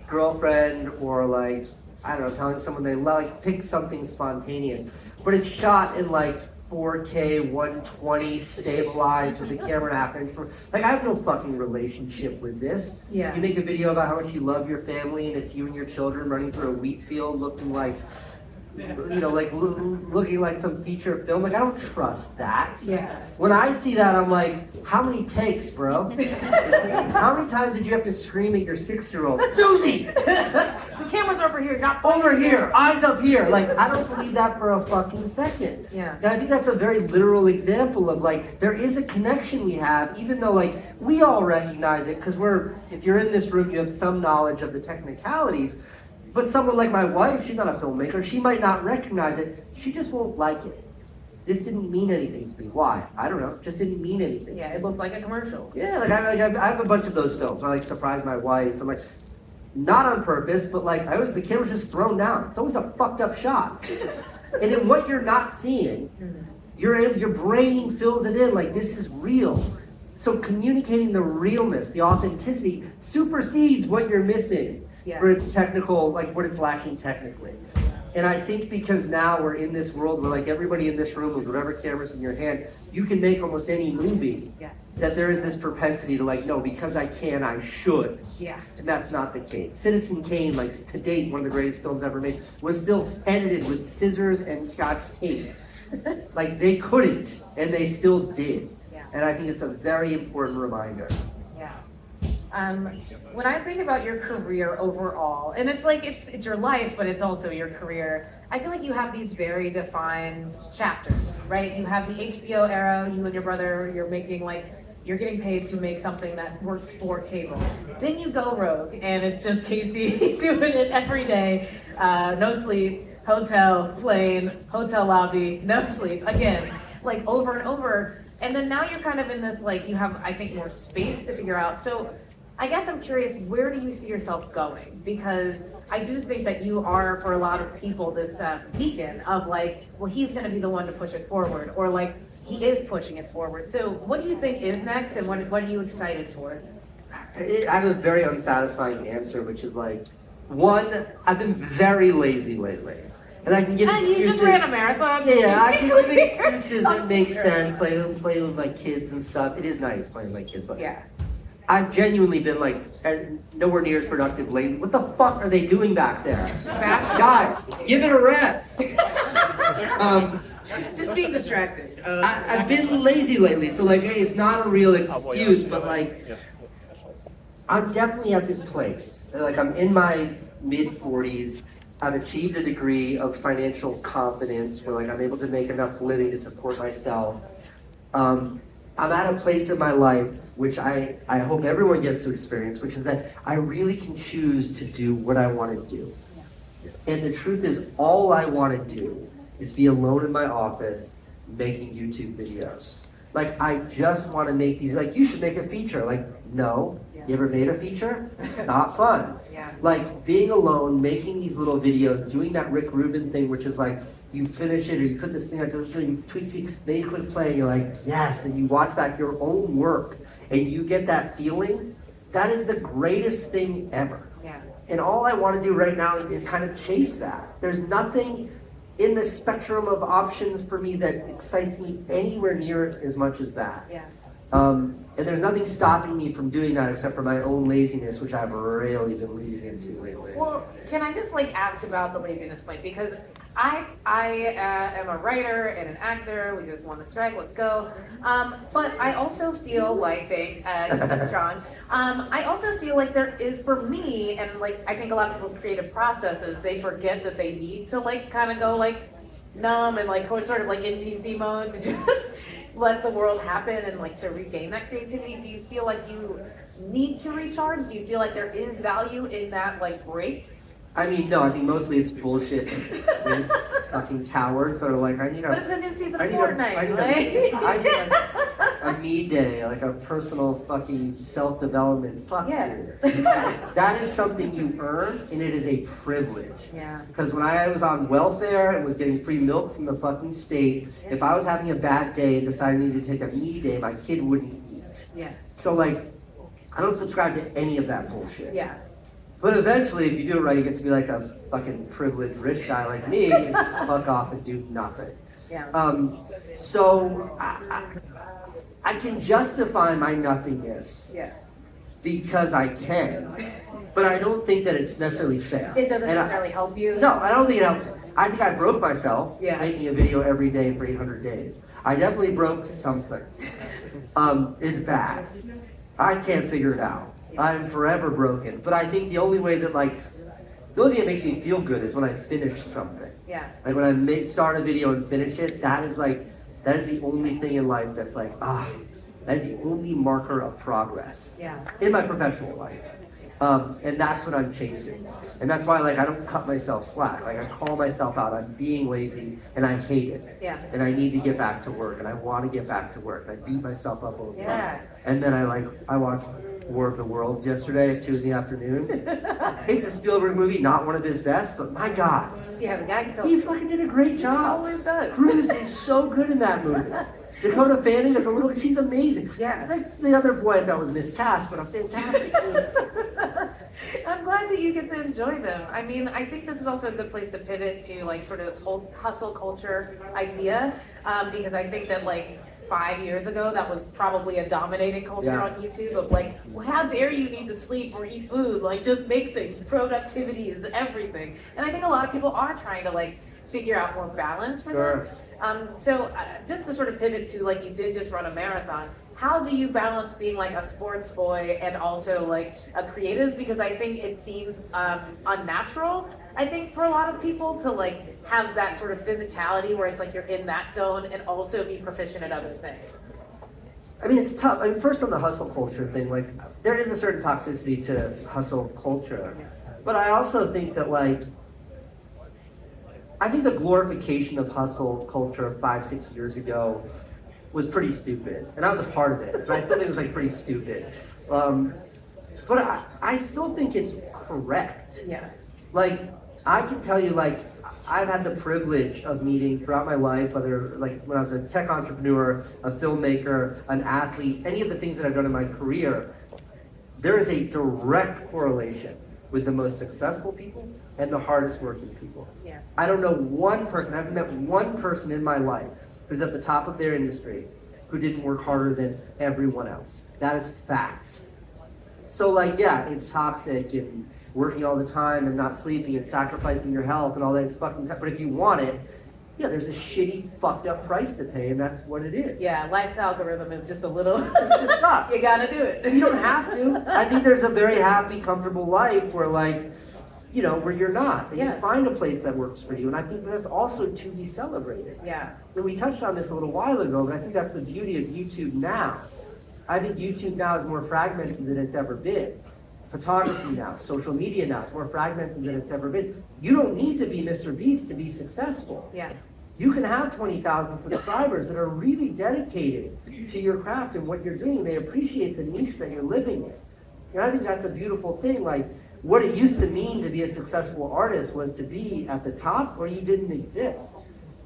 girlfriend, or like, I don't know, telling someone they like, pick something spontaneous, but it's shot in like 4K 120 stabilized with the camera happening for, like, I have no fucking relationship with this. Yeah. You make a video about how much you love your family and it's you and your children running through a wheat field looking like, you know, like looking like some feature film. Like, I don't trust that. Yeah. When I see that, I'm like, how many takes, bro? How many times did you have to scream at your 6-year-old, Susie? The camera's over here, not Over here, eyes up here. Like, I don't believe that for a fucking second. Yeah. And I think that's a very literal example of like, there is a connection we have, even though like, we all recognize it, because if you're in this room, you have some knowledge of the technicalities. But someone like my wife, she's not a filmmaker, she might not recognize it, she just won't like it. This didn't mean anything to me. Why? I don't know, just didn't mean anything. Yeah, it looked like a commercial. Yeah, like I have a bunch of those films. I like surprise my wife, and like, not on purpose, but like the camera's just thrown down. It's always a fucked up shot. And in what you're not seeing, your brain fills it in like this is real. So communicating the realness, the authenticity, supersedes what you're missing. Yeah. Where it's technical, like what it's lacking technically. And I think because now we're in this world where like everybody in this room with whatever camera's in your hand, you can make almost any movie. Yeah. That there is this propensity to like, no, because I can, I should. Yeah. And that's not the case. Citizen Kane, like to date, one of the greatest films ever made, was still edited with scissors and Scotch tape. Like they couldn't, and they still did. Yeah. And I think it's a very important reminder. Yeah. When I think about your career overall, and it's like it's your life, but it's also your career, I feel like you have these very defined chapters, right? You have the HBO era, you and your brother, you're getting paid to make something that works for cable. Then you go rogue, and it's just Casey doing it every day, no sleep, hotel, plane, hotel lobby, no sleep, again, like over and over. And then now you're kind of in this, like, you have, I think, more space to figure out. So I guess I'm curious, where do you see yourself going? Because I do think that you are, for a lot of people, this beacon of like, well, he's gonna be the one to push it forward, or like, he is pushing it forward. So what do you think is next, and what are you excited for? I have a very unsatisfying answer, which is like, one, I've been very lazy lately. And I can give excuses. You just ran a marathon. Yeah, I can give excuses that make sense, like playing with my kids and stuff. It is nice playing with my kids, but Yeah. I've genuinely been like nowhere near as productive lately. What the fuck are they doing back there? Guys, give it a rest. Just being distracted. I've been lazy lately, so like, hey, it's not a real excuse, but like, I'm definitely at this place. Like, I'm in my mid-40s. I've achieved a degree of financial confidence where like I'm able to make enough living to support myself. I'm at a place in my life which I hope everyone gets to experience, which is that I really can choose to do what I want to do. And the truth is, all I want to do is be alone in my office making YouTube videos. Like, I just want to make these, like, you should make a feature. Like, no. You ever made a feature? Not fun. Yeah. Like, being alone, making these little videos, doing that Rick Rubin thing, which is like, you finish it, or you put this thing out, you tweak, then you click play, and you're like, yes, and you watch back your own work, and you get that feeling. That is the greatest thing ever. Yeah. And all I want to do right now is kind of chase that. There's nothing in the spectrum of options for me that excites me anywhere near as much as that. Yeah. And there's nothing stopping me from doing that except for my own laziness, which I've really been leading into lately. Well, can I just like ask about the laziness point? Because I am a writer and an actor. We just won the strike. Let's go. But I also feel like, thanks, that's strong. I also feel like there is, for me, and like I think a lot of people's creative processes, they forget that they need to like kind of go like numb and like sort of like in PC mode to just let the world happen and like to regain that creativity. Do you feel like you need to recharge? Do you feel like there is value in that like break? I mean, no, I think mostly it's bullshit. It's fucking cowards that are like, I need But it's a new season of I need a me day, like a personal fucking self-development. Fuck Yeah. you. That is something you earn, and it is a privilege. Yeah. Because when I was on welfare and was getting free milk from the fucking state, if I was having a bad day and decided I needed to take a me day, my kid wouldn't eat. Yeah. So like, I don't subscribe to any of that bullshit. Yeah. But eventually, if you do it right, you get to be like a fucking privileged rich guy like me and just fuck off and do nothing. Yeah. So I can justify my nothingness Yeah. because I can, but I don't think that it's necessarily fair. It doesn't And necessarily help you. No, I don't think it helps. I think I broke myself Yeah. making a video every day for 800 days. I definitely broke something. It's bad. I can't figure it out. I'm forever broken. But I think the only way that the only thing that makes me feel good is when I finish something. Yeah. Like when I start a video and finish it, that is the only thing in life that's like, that is the only marker of progress. Yeah. In my professional life. And that's what I'm chasing. And that's why I don't cut myself slack. Like I call myself out, I'm being lazy and I hate it. Yeah. And I need to get back to work and I want to get back to work. And I beat myself up over Yeah. And then I watched War of the Worlds yesterday at 2 in the afternoon. It's a Spielberg movie, not one of his best, but my God. Yeah, the guy can tell. He fucking did a great job. Always does. Cruz is so good in that movie. Dakota Fanning is she's amazing. Yeah. Like the other boy I thought was miscast, but a fantastic movie. I'm glad that you get to enjoy them. I mean, I think this is also a good place to pivot to like sort of this whole hustle culture idea, because I think that 5 years ago, that was probably a dominating culture Yeah. on YouTube of well, how dare you need to sleep or eat food? Just make things. Productivity is everything. And I think a lot of people are trying to figure out more balance for Sure. them. So just to sort of pivot to you did just run a marathon. How do you balance being a sports boy and also a creative? Because I think it seems unnatural. I think for a lot of people to have that sort of physicality where it's you're in that zone and also be proficient at other things. I mean, it's tough. I mean, first on the hustle culture thing, there is a certain toxicity to hustle culture. But I also think that I think the glorification of hustle culture 5-6 years ago was pretty stupid. And I was a part of it, but I still think it was pretty stupid. But I still think it's correct. Yeah. I can tell you, I've had the privilege of meeting throughout my life, whether when I was a tech entrepreneur, a filmmaker, an athlete, any of the things that I've done in my career, there is a direct correlation with the most successful people and the hardest working people. Yeah. I don't know one person, I haven't met one person in my life who's at the top of their industry who didn't work harder than everyone else. That is facts. So yeah, it's toxic and working all the time and not sleeping and sacrificing your health and all that. It's fucking, but if you want it, yeah, there's a shitty, fucked up price to pay, and that's what it is. Yeah, life's algorithm is just a little. It just sucks. You gotta do it. You don't have to. I think there's a very happy, comfortable life where where you're not. And Yeah. you find a place that works for you. And I think that's also to be celebrated. Yeah. And we touched on this a little while ago, but I think that's the beauty of YouTube now. I think YouTube now is more fragmented than it's ever been. Photography now, social media now, is more fragmented than it's ever been. You don't need to be Mr. Beast to be successful. Yeah. You can have 20,000 subscribers that are really dedicated to your craft and what you're doing. They appreciate the niche that you're living in. And I think that's a beautiful thing. What it used to mean to be a successful artist was to be at the top or you didn't exist.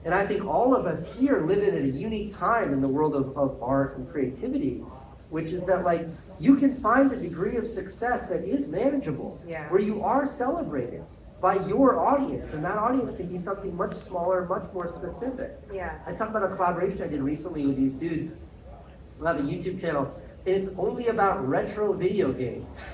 And I think all of us here live in a unique time in the world of art and creativity, which is that you can find a degree of success that is manageable, Yeah. where you are celebrated by your audience, and that audience can be something much smaller, much more specific. Yeah. I talked about a collaboration I did recently with these dudes who have a YouTube channel and it's only about retro video games.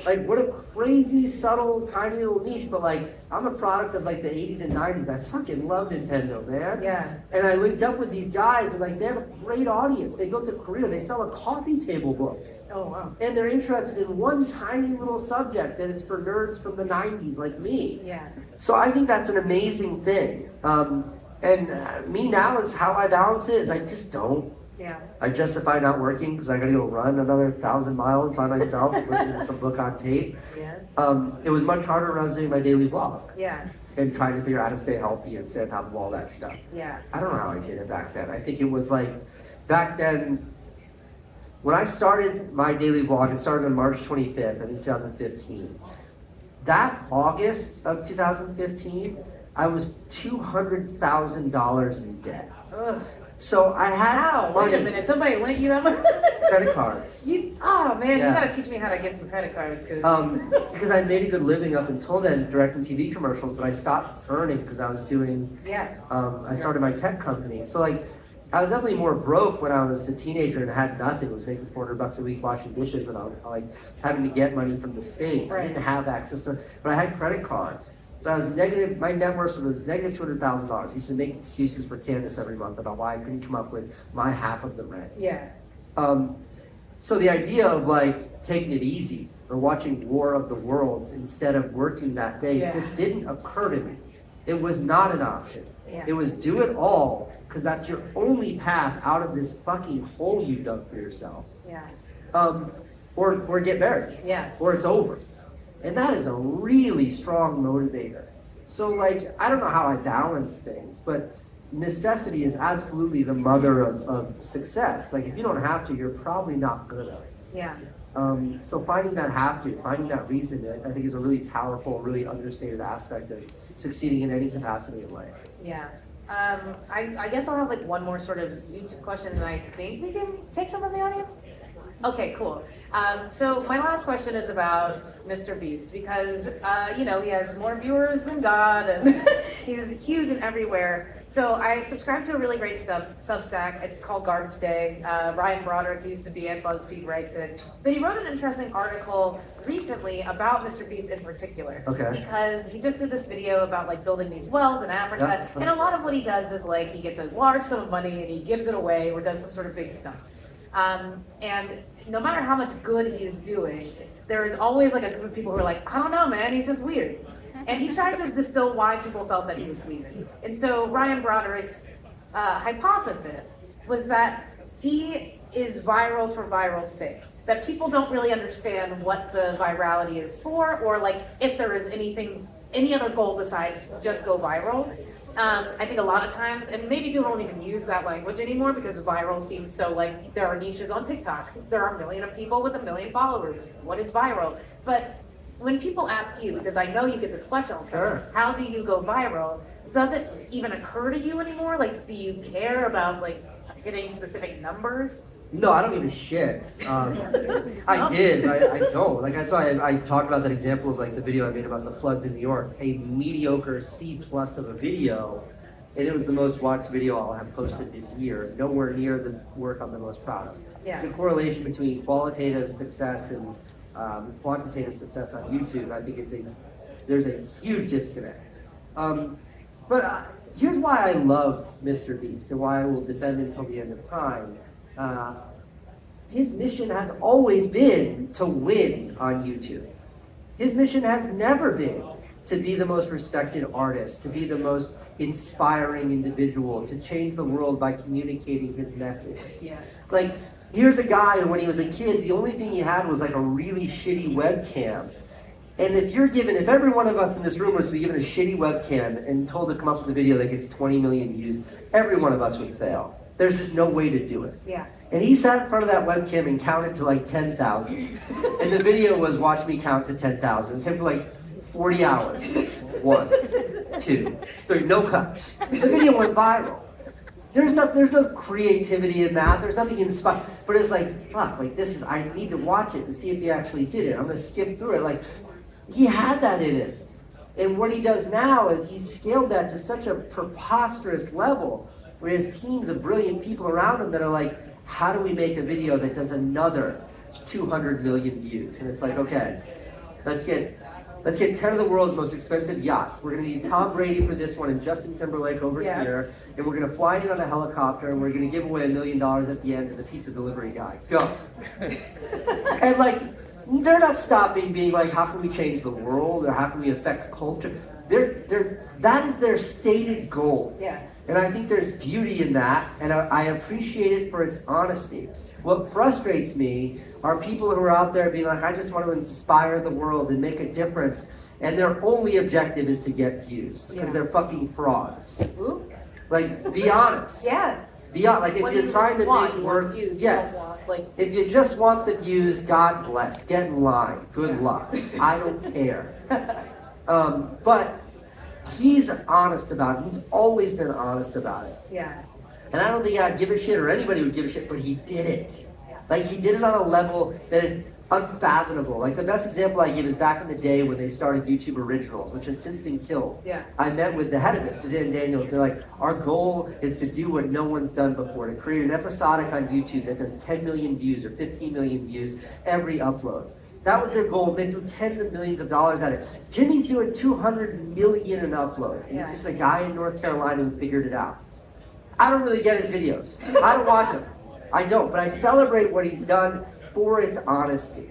Like, what a crazy, subtle, tiny little niche, but like, I'm a product of like the 80s and 90s. I fucking love Nintendo, man. Yeah. And I linked up with these guys, and like, they have a great audience. They go to Korea, they sell a coffee table book. Oh, wow. And they're interested in one tiny little subject that is for nerds from the 90s like me. Yeah. So I think that's an amazing thing. Me now is how I balance it is I just don't. Yeah. I justify not working because I gotta go run another 1,000 miles by myself, listening to some book on tape. Yeah. It was much harder when I was doing my daily vlog Yeah. and trying to figure out how to stay healthy and stay on top of all that stuff. Yeah. I don't know how I did it back then. I think it was like, back then, when I started my daily vlog, it started on March 25th, I think 2015. That August of 2015, I was $200,000 in debt. Ugh. So I had How? money, Wait a minute. Somebody lent you that money? credit cards. Oh man, Yeah. you gotta teach me how to get some credit cards. Because I made a good living up until then directing TV commercials, but I stopped earning because I was doing, Yeah. I started my tech company. So like, I was definitely more broke when I was a teenager and had nothing. I was making $400 a week washing dishes, and I was like having to get money from the state. I didn't have access to, but I had credit cards. But I was negative, my net worth was negative $200,000. I used to make excuses for Candace every month about why I couldn't come up with my half of the rent. Yeah. So the idea of like taking it easy or watching War of the Worlds instead of working that day just didn't occur to me. It was not an option. Yeah. It was do it all because that's your only path out of this fucking hole you dug for yourself. Yeah. Or get married. Yeah. Or it's over. And that is a really strong motivator. So like, I don't know how I balance things, but necessity is absolutely the mother of success. Like if you don't have to, you're probably not gonna. Yeah. So finding that finding that reason, I think is a really powerful, really understated aspect of succeeding in any capacity in life. Yeah. I guess I'll have like one more sort of YouTube question, and I think we can take some from the audience. Okay, cool. So my last question is about Mr. Beast because, he has more viewers than God and he's huge and everywhere. So I subscribe to a really great Substack. It's called Garbage Day. Ryan Broderick, who used to be at BuzzFeed, writes it. But he wrote an interesting article recently about Mr. Beast in particular. Okay. Because he just did this video about like building these wells in Africa. And a lot of what he does is like he gets a large sum of money and he gives it away or does some sort of big stunt. And no matter how much good he's doing, there is always like a group of people who are like, I don't know, man, he's just weird. And he tried to distill why people felt that he was weird. And so Ryan Broderick's hypothesis was that he is viral for viral's sake. That people don't really understand what the virality is for, or like if there is any other goal besides just go viral. I think a lot of times, and maybe people don't even use that language anymore because viral seems so like there are niches on TikTok. There are 1 million of people with 1 million followers. What is viral? But when people ask you, because I know you get this question all the time, how do you go viral? Does it even occur to you anymore? Like, do you care about like hitting specific numbers? No, I don't give a shit. I did, I don't. Like that's why I talked about that example of like the video I made about the floods in New York. A mediocre C+ of a video, and it was the most watched video I'll have posted this year. Nowhere near the work I'm the most proud of. Yeah. The correlation between qualitative success and quantitative success on YouTube, I think there's a huge disconnect. But here's why I love Mr. Beast and why I will defend him until the end of time. His mission has always been to win on YouTube. His mission has never been to be the most respected artist, to be the most inspiring individual, to change the world by communicating his message. Yeah. Like, here's a guy who, when he was a kid, the only thing he had was like a really shitty webcam. And if every one of us in this room was to be given a shitty webcam and told to come up with a video that gets 20 million views, every one of us would fail. There's just no way to do it. Yeah. And he sat in front of that webcam and counted to like 10,000. And the video was watch me count to 10,000. It said for like 40 hours. 1, 2, 3, no cuts. The video went viral. There's no creativity in that. There's nothing inspired. But it's like, fuck, like I need to watch it to see if he actually did it. I'm gonna skip through it. Like, he had that in it. And what he does now is he's scaled that to such a preposterous level where he has teams of brilliant people around him that are like, how do we make a video that does another 200 million views? And it's like, okay, let's get 10 of the world's most expensive yachts. We're gonna need Tom Brady for this one and Justin Timberlake over here, and we're gonna fly in on a helicopter, and we're gonna give away $1 million at the end to the pizza delivery guy. Go. And like, they're not stopping being like, how can we change the world, or how can we affect culture? That is their stated goal. Yeah. And I think there's beauty in that, and I appreciate it for its honesty. What frustrates me are people who are out there being like, I just want to inspire the world and make a difference, and their only objective is to get views, because they're fucking frauds. Ooh. Like, be honest. Yeah. Be honest. Like, if What you're do you trying to want? make You work, want views, you yes. don't want, like- If you just want the views, God bless. Get in line. Good luck. I don't care. But he's honest about it. He's always been honest about it. Yeah. And I don't think I'd give a shit, or anybody would give a shit, but he did it. Like, he did it on a level that is unfathomable. Like, the best example I give is back in the day when they started YouTube Originals, which has since been killed. Yeah. I met with the head of it, Suzanne Daniels. They're like, our goal is to do what no one's done before, to create an episodic on YouTube that does 10 million views or 15 million views every upload. That was their goal. They threw tens of millions of dollars at it. Jimmy's doing 200 million an upload. And he's just a guy in North Carolina who figured it out. I don't really get his videos. I don't watch them. I don't, but I celebrate what he's done for its honesty.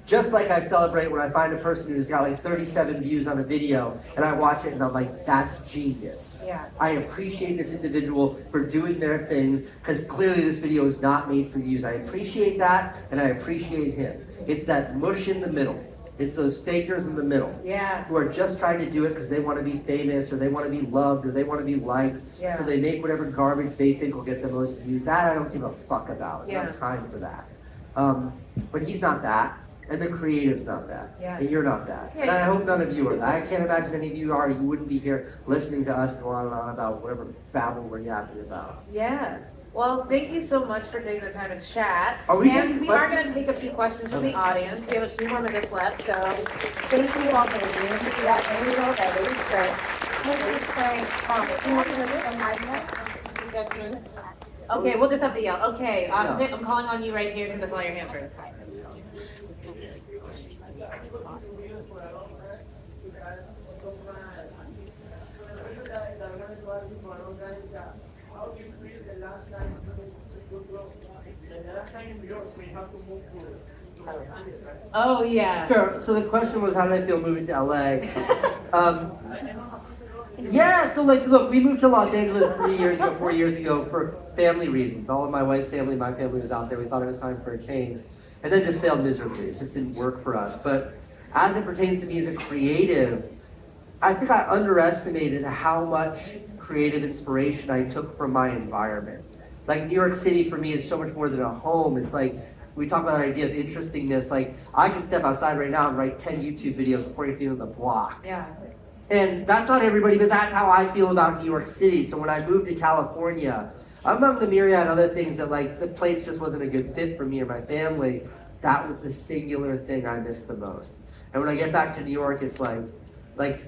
Just like I celebrate when I find a person who's got like 37 views on a video and I watch it and I'm like, that's genius. Yeah. I appreciate this individual for doing their things, because clearly this video is not made for views. I appreciate that, and I appreciate him. It's that mush in the middle. It's those fakers in the middle. Yeah. Who are just trying to do it because they want to be famous, or they want to be loved, or they want to be liked. Yeah. So they make whatever garbage they think will get the most views. That I don't give a fuck about. I don't have Yeah. time for that. But he's not that, and the creative's not that, Yeah. and you're not that. Yeah, And I yeah. hope none of you are that. I can't imagine any of you are. You wouldn't be here listening to us go on and on about whatever babble we're yapping about. Yeah. Well, thank you so much for taking the time to chat. Are we and taking we are questions? going to take a few questions from the audience. We have a few more minutes left, so thank you all for being here. We got Amy already, so. Okay, we'll just have to yell. Okay, I'm calling on you right here because I saw your hand first. Oh, yeah. Sure. So the question was, how did I feel moving to LA? Yeah. So like, look, we moved to Los Angeles 4 years ago for family reasons. All of my wife's family, my family was out there. We thought it was time for a change, and then just failed miserably. It just didn't work for us. But as it pertains to me as a creative, I think I underestimated how much creative inspiration I took from my environment. Like, New York City for me is so much more than a home. It's like, we talk about that idea of interestingness. Like, I can step outside right now and write 10 YouTube videos before you feel on the block. Yeah. And that's not everybody, but that's how I feel about New York City. So when I moved to California, among the myriad other things that, like, the place just wasn't a good fit for me or my family, that was the singular thing I missed the most. And when I get back to New York, it's like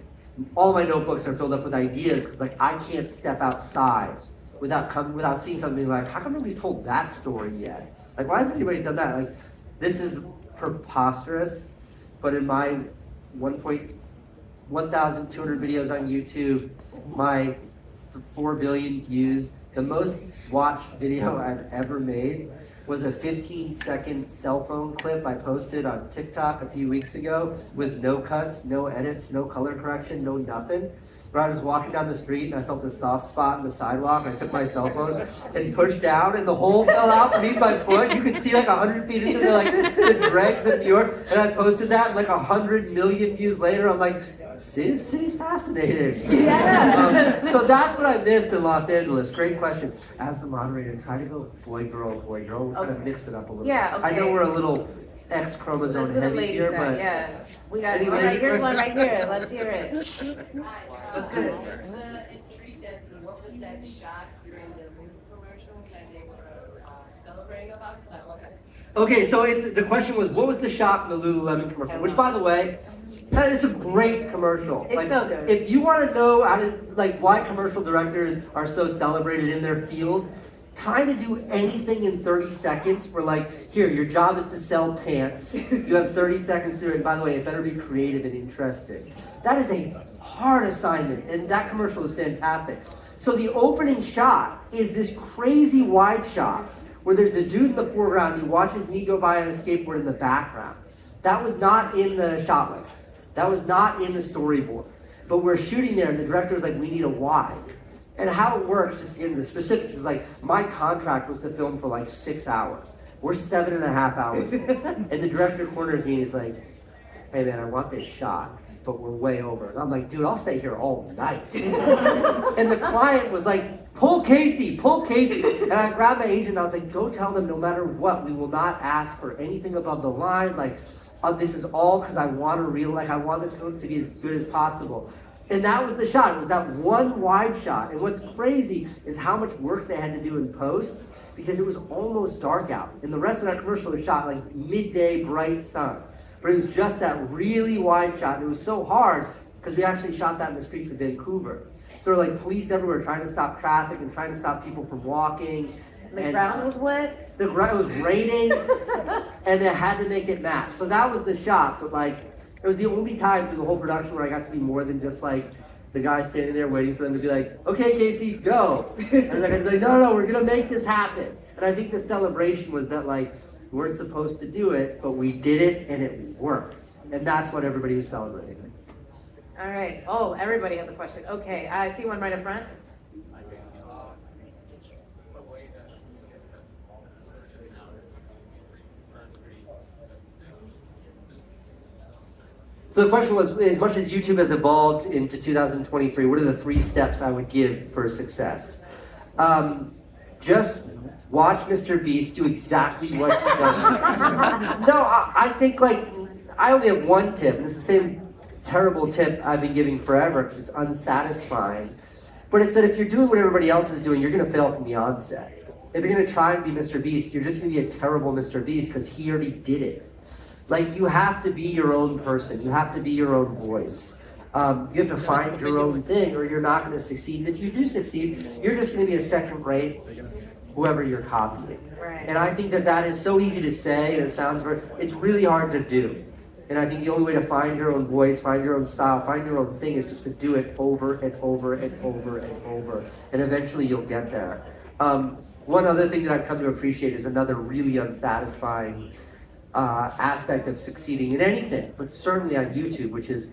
all my notebooks are filled up with ideas, because like I can't step outside without seeing something like, how come nobody's told that story yet? Like, why hasn't anybody done that? Like, this is preposterous, but in my 1,200 videos on YouTube, my 4 billion views, the most watched video I've ever made was a 15-second cell phone clip I posted on TikTok a few weeks ago with no cuts, no edits, no color correction, no nothing. Where I was walking down the street and I felt a soft spot in the sidewalk. I took my cell phone and pushed down, and the hole fell out beneath my foot. You could see like 100 feet into the dregs of New York. And I posted that, and like 100 million views later, I'm like, see, this city's fascinating. Yeah. So that's what I missed in Los Angeles. Great question. As the moderator, try to go boy, girl, boy, girl. We're trying to mix it up a little Yeah, bit. I know okay. we're a little X chromosome Let's do the heavy ladies here, side, but yeah. We got, Any all right, ladies here's first? one right here. Let's hear it. Let's do it. Intrigued as to what was that shot during the movie commercial that they were celebrating about? Because I love it. okay, so the question was, what was the shot in the Lululemon commercial? Which, by the way, that is a great commercial. It's so good. If you want to know how to, like, why commercial directors are so celebrated in their field, trying to do anything in 30 seconds, we're like, here, your job is to sell pants. You have 30 seconds to do it. And by the way, it better be creative and interesting. That is a hard assignment, and that commercial was fantastic. So the opening shot is this crazy wide shot where there's a dude in the foreground, he watches me go by on a skateboard in the background. That was not in the shot list. That was not in the storyboard. But we're shooting there, and the director was like, we need a wide. And how it works, just to get into the specifics, is like, my contract was to film for like 6 hours. We're 7.5 hours. And the director corners me and he's like, hey man, I want this shot, but we're way over. And I'm like, dude, I'll stay here all night. And the client was like, pull Casey, pull Casey. And I grabbed my agent and I was like, go tell them no matter what, we will not ask for anything above the line. Like, this is all because I want I want this to be as good as possible. And that was the shot. It was that one wide shot. And what's crazy is how much work they had to do in post, because it was almost dark out. And the rest of that commercial was shot like midday, bright sun. But it was just that really wide shot. And it was so hard because we actually shot that in the streets of Vancouver. So there were like police everywhere trying to stop traffic and trying to stop people from walking. The ground was wet? The ground was raining, and they had to make it match. So that was the shot, but like, it was the only time through the whole production where I got to be more than just like the guy standing there waiting for them to be like, okay, Casey, go. And then I'd be like, no, we're gonna make this happen. And I think the celebration was that like, we weren't supposed to do it, but we did it and it worked. And that's what everybody was celebrating. All right. Oh, everybody has a question. Okay, I see one right in front. So the question was, as much as YouTube has evolved into 2023, what are the 3 steps I would give for success? Just watch Mr. Beast do exactly what he does. No, I think like, I only have one tip, and it's the same terrible tip I've been giving forever because it's unsatisfying. But it's that if you're doing what everybody else is doing, you're gonna fail from the onset. If you're gonna try and be Mr. Beast, you're just gonna be a terrible Mr. Beast because he already did it. Like, you have to be your own person. You have to be your own voice. You have to find your own thing or you're not gonna succeed. If you do succeed, you're just gonna be a second-rate whoever you're copying. Right. And I think that that is so easy to say, and it sounds very, it's really hard to do. And I think the only way to find your own voice, find your own style, find your own thing is just to do it over and over and over and over. And eventually you'll get there. One other thing that I've come to appreciate is another really unsatisfying aspect of succeeding in anything, but certainly on YouTube, which is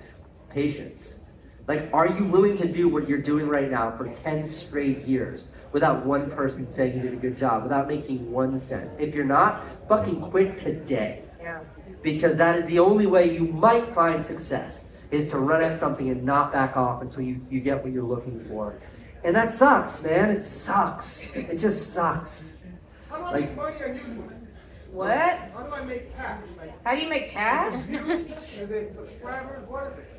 patience. Like, are you willing to do what you're doing right now for 10 straight years without one person saying you did a good job, without making 1 cent? If you're not, fucking quit today. Yeah. Because that is the only way you might find success, is to run at something and not back off until you get what you're looking for. And that sucks, man. It sucks. It just sucks. How do I Like- make money on YouTube? What? How do I make cash? Like, How do you make cash? is it subscribers? What is it?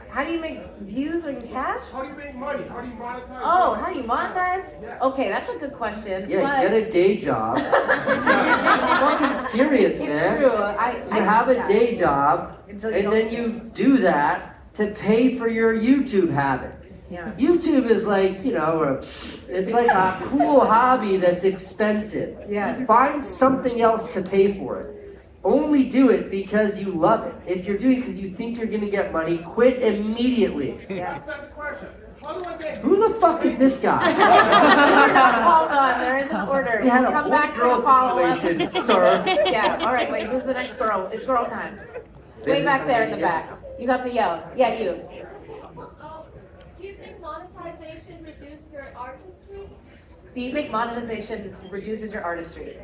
How do you make views or cash? How do you make money? How do you monetize? Oh, how do you monetize? Okay, that's a good question. Yeah, but get a day job. Fucking serious, it's man. true. You have a day job, Until and don't- then you do that to pay for your YouTube habit. Yeah. YouTube is like, you know, it's like a cool hobby that's expensive. Yeah. Find something else to pay for it. Only do it because you love it. If you're doing it because you think you're going to get money, quit immediately. Yeah. That's not the question. How do I make? Who the fuck is this guy? Hold on, there is an order. We had a Come boy back for girl the follow-up. situation, sir. Yeah, all right, wait, who's the next girl? It's girl time. Way back there in the back. You got the yell. Yeah, you. Do you think monetization reduced your artistry? Do you think monetization reduces your artistry?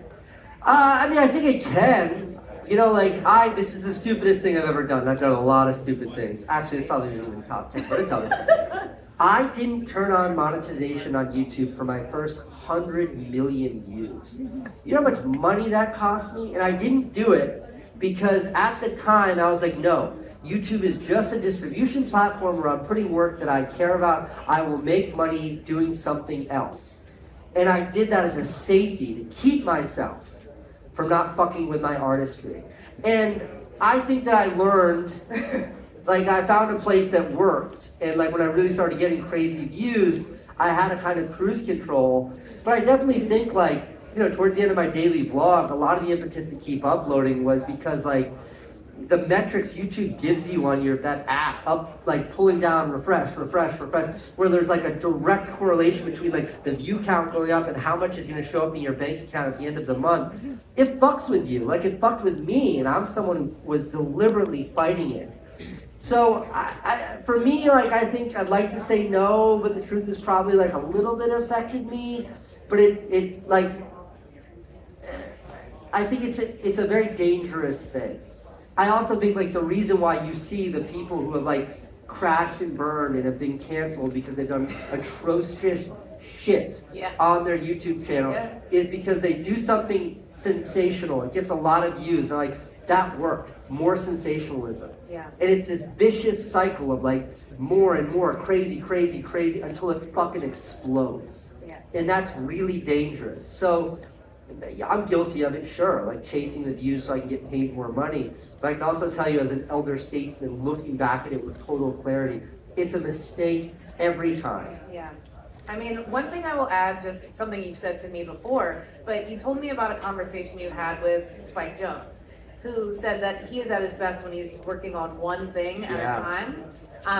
I mean, I think it can. You know, like, this is the stupidest thing I've ever done. I've done a lot of stupid things. Actually, it's probably even in the top 10, but it's out there. I didn't turn on monetization on YouTube for my first 100 million views. You know how much money that cost me? And I didn't do it because at the time I was like, no, YouTube is just a distribution platform where I'm putting work that I care about. I will make money doing something else. And I did that as a safety to keep myself from not fucking with my artistry. And I think that I learned, like, I found a place that worked. And like when I really started getting crazy views, I had a kind of cruise control, but I definitely think like, you know, towards the end of my daily vlog, a lot of the impetus to keep uploading was because like, the metrics YouTube gives you on that app, up like pulling down, refresh, where there's like a direct correlation between like the view count going up and how much is going to show up in your bank account at the end of the month. It fucks with you, like it fucked with me, and I'm someone who was deliberately fighting it. So for me, like I think I'd like to say no, but the truth is probably like a little bit affected me. But it like I think it's a very dangerous thing. I also think like the reason why you see the people who have like crashed and burned and have been canceled because they've done atrocious shit on their YouTube channel is because they do something sensational. It gets a lot of views. They're like, that worked. More sensationalism. Yeah. And it's this vicious cycle of like more and more crazy until it fucking explodes. Yeah. And that's really dangerous. So I'm guilty of it, sure, like chasing the views so I can get paid more money. But I can also tell you as an elder statesman looking back at it with total clarity, it's a mistake every time. Yeah. I mean, one thing I will add, just something you said to me before, but you told me about a conversation you had with Spike Jonze, who said that he is at his best when he's working on one thing at a time.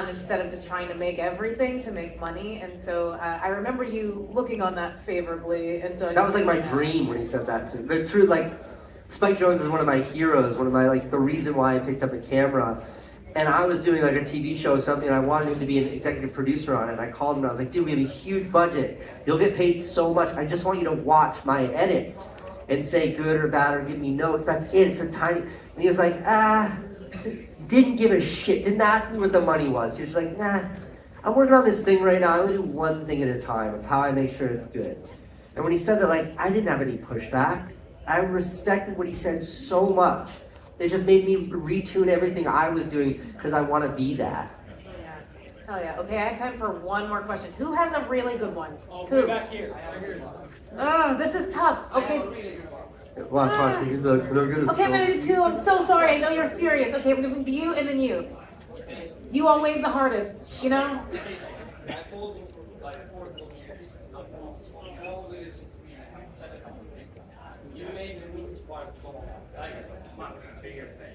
Instead of just trying to make everything to make money. And so I remember you looking on that favorably. And so that was like my dream when he said that too. The truth, like, Spike Jonze is one of my heroes, one of my, like, the reason why I picked up a camera. And I was doing like a TV show or something, and I wanted him to be an executive producer on it. And I called him and I was like, dude, we have a huge budget. You'll get paid so much. I just want you to watch my edits and say good or bad or give me notes. That's it. It's a tiny. And he was like, didn't give a shit, didn't ask me what the money was. He was like, nah, I'm working on this thing right now. I only do one thing at a time. It's how I make sure it's good. And when he said that, like, I didn't have any pushback. I respected what he said so much. It just made me retune everything I was doing because I want to be that. Yeah. Oh yeah. Okay, I have time for one more question. Who has a really good one? Who? Back here. Oh, this is tough. Okay. Watch. You look good. Okay, I'm gonna do two. I'm so sorry. I know you're furious. Okay, we're gonna do you and then you. You all wave the hardest, you know?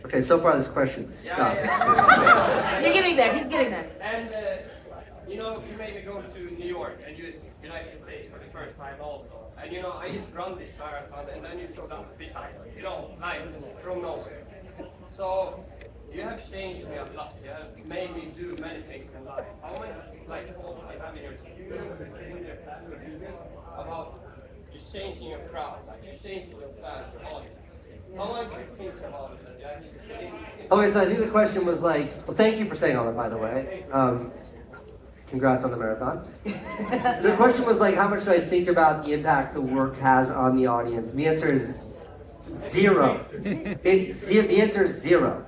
Okay, so far this question sucks. You're getting there. He's getting there. And you know, you made me go to New York and United States for the first time also. And you know, I just run this marathon and then you showed up beside me, you know, like from nowhere. So you have changed me a lot. You have made me do many things in life. How much like hope I have in your students about you changing your crowd, like you changing your fans, your audience. How much do you think about it? Okay, so I think the question was like, well, thank you for saying all that, by the way. Congrats on the marathon. The question was like, how much do I think about the impact the work has on the audience? And the answer is zero. The answer is zero.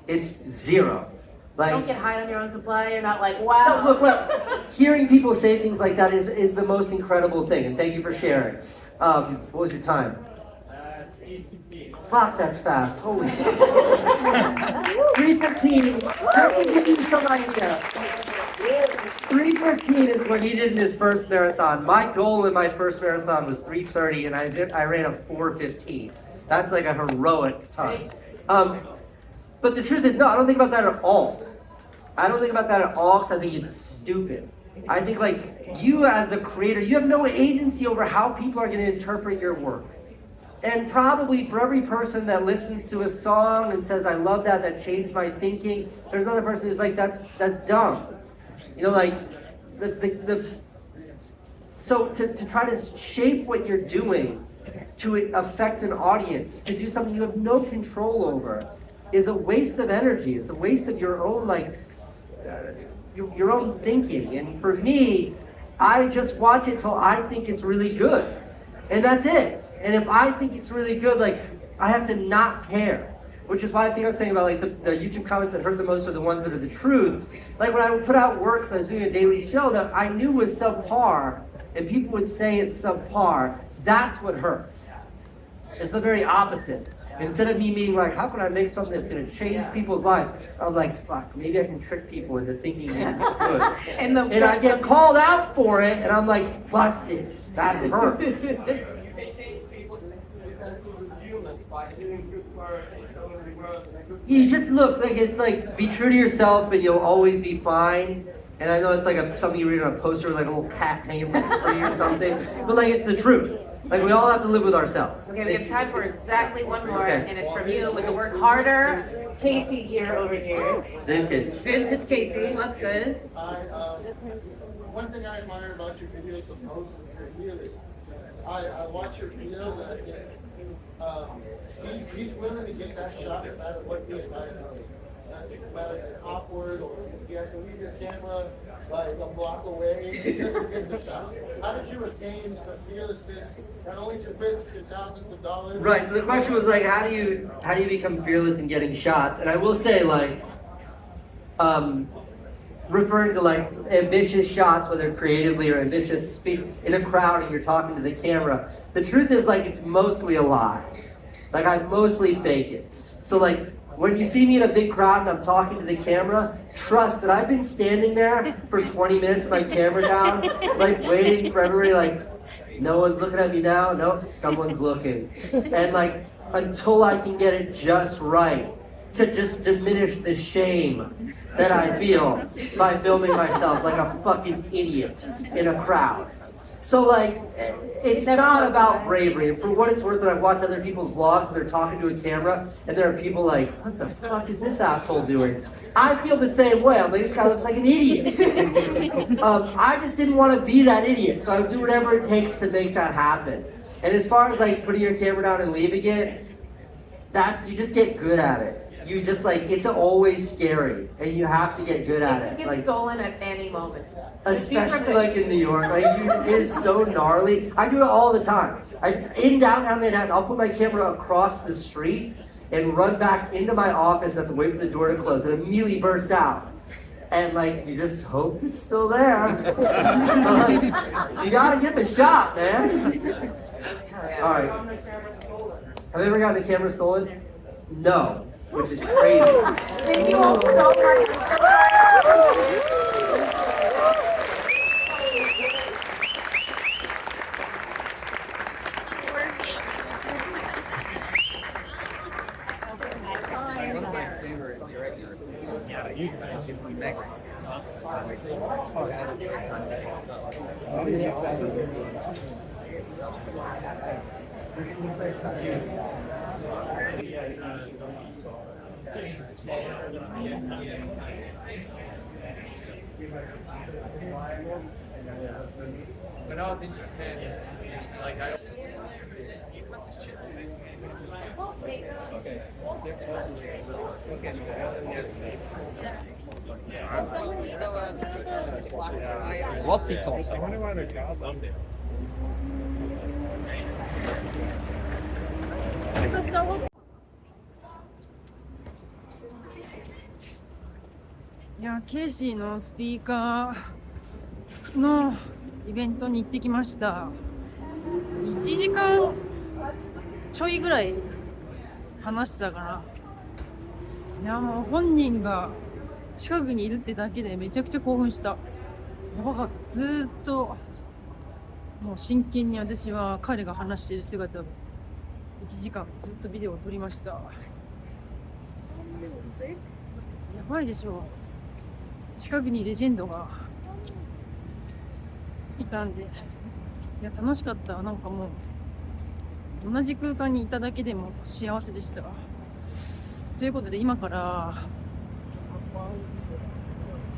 It's zero. Like, Don't get high on your own supply. You're not like, wow. No, look, hearing people say things like that is the most incredible thing. And thank you for sharing. What was your time? Fuck, that's fast. Holy shit. 3:15. Just to give you some idea. 3:15 is what he did in his first marathon. My goal in my first marathon was 3:30, and I ran a 4:15. That's like a heroic time. But the truth is, no, I don't think about that at all. I don't think about that at all because I think it's stupid. I think like you as the creator, you have no agency over how people are going to interpret your work. And probably for every person that listens to a song and says, I love that, that changed my thinking, there's another person who's like, that's dumb. You know, like, so to try to shape what you're doing to affect an audience, to do something you have no control over, is a waste of energy. It's a waste of your own, like, your own thinking. And for me, I just watch it till I think it's really good. And that's it. And if I think it's really good, like, I have to not care. Which is why I think I was saying about like the YouTube comments that hurt the most are the ones that are the truth. Like when I would put out works and I was doing a daily show that I knew was subpar, and people would say it's subpar, that's what hurts. It's the very opposite. Instead of me being like, how can I make something that's gonna change people's lives? I'm like, fuck, maybe I can trick people into thinking it's good. And And I get called out for it, and I'm like, busted. That hurts. They change people because humans by doing good work and showing the world in a good You just look like it's like be true to yourself and you'll always be fine. And I know it's like something you read on a poster, like a little cat hanging from a tree or something, but like it's the truth. Like we all have to live with ourselves. Okay, we have time for exactly one more, Okay. and it's from you with the word harder. Casey gear over here. Vintage. Vintage Casey, that's good. One thing I admire about your videos the most is your realist. I watch your videos and I get, he's willing to get that shot no matter what he decides. No matter if it's awkward or you have to leave your camera like a block away just to get the shot. How did you retain the fearlessness not only to risk your thousands of dollars? Right. So the question was like, how do you become fearless in getting shots? And I will say like, referring to like ambitious shots, whether creatively or ambitious speak in a crowd and you're talking to the camera. The truth is like it's mostly a lie. Like I mostly fake it. So like when you see me in a big crowd and I'm talking to the camera, trust that I've been standing there for 20 minutes with my camera down, like waiting for everybody, like, no one's looking at me now, nope, someone's looking. And like, until I can get it just right, to just diminish the shame that I feel by filming myself like a fucking idiot in a crowd. So like, it's not about bravery. And for what it's worth, when I've watched other people's vlogs and they're talking to a camera, and there are people like, what the fuck is this asshole doing? I feel the same way. I'm like, this guy looks like an idiot. I just didn't want to be that idiot, so I would do whatever it takes to make that happen. And as far as like putting your camera down and leaving it, that you just get good at it. You just like, it's always scary, and you have to get good at It it. could get Like, stolen at any moment. especially like in New York, like it is so gnarly. I do it all the time. In downtown Manhattan, I'll put my camera across the street and run back into my office. I have to wait for the door to close and immediately burst out. And like, you just hope it's still there. Like, you gotta get the shot, man. All right. Have you ever gotten a camera stolen? No, which is crazy. Thank you all so much. When I was in Japan, like I. What's he talking about?いや、ケイシーのスピーカーのイベントに行ってきました。1時間ちょいぐらい話したかな。いや、もう本人が近くにいるってだけでめちゃくちゃ興奮した。やばかった。ずーっともう真剣に私は彼が話している姿を1時間ずっとビデオを撮りました。やばいでしょ。近くにレジェンドがいたんで、いや楽しかった。なんかもう同じ空間にいただけでも幸せでした。ということで今から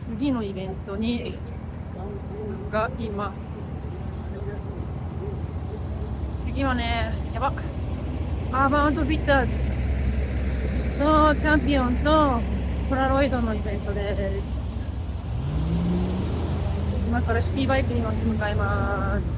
次のイベントに向かいます。次はね、やば、アーバンアウトフィッターズとチャンピオンとポラロイドのイベントです。今からシティバイクに乗って向かいます。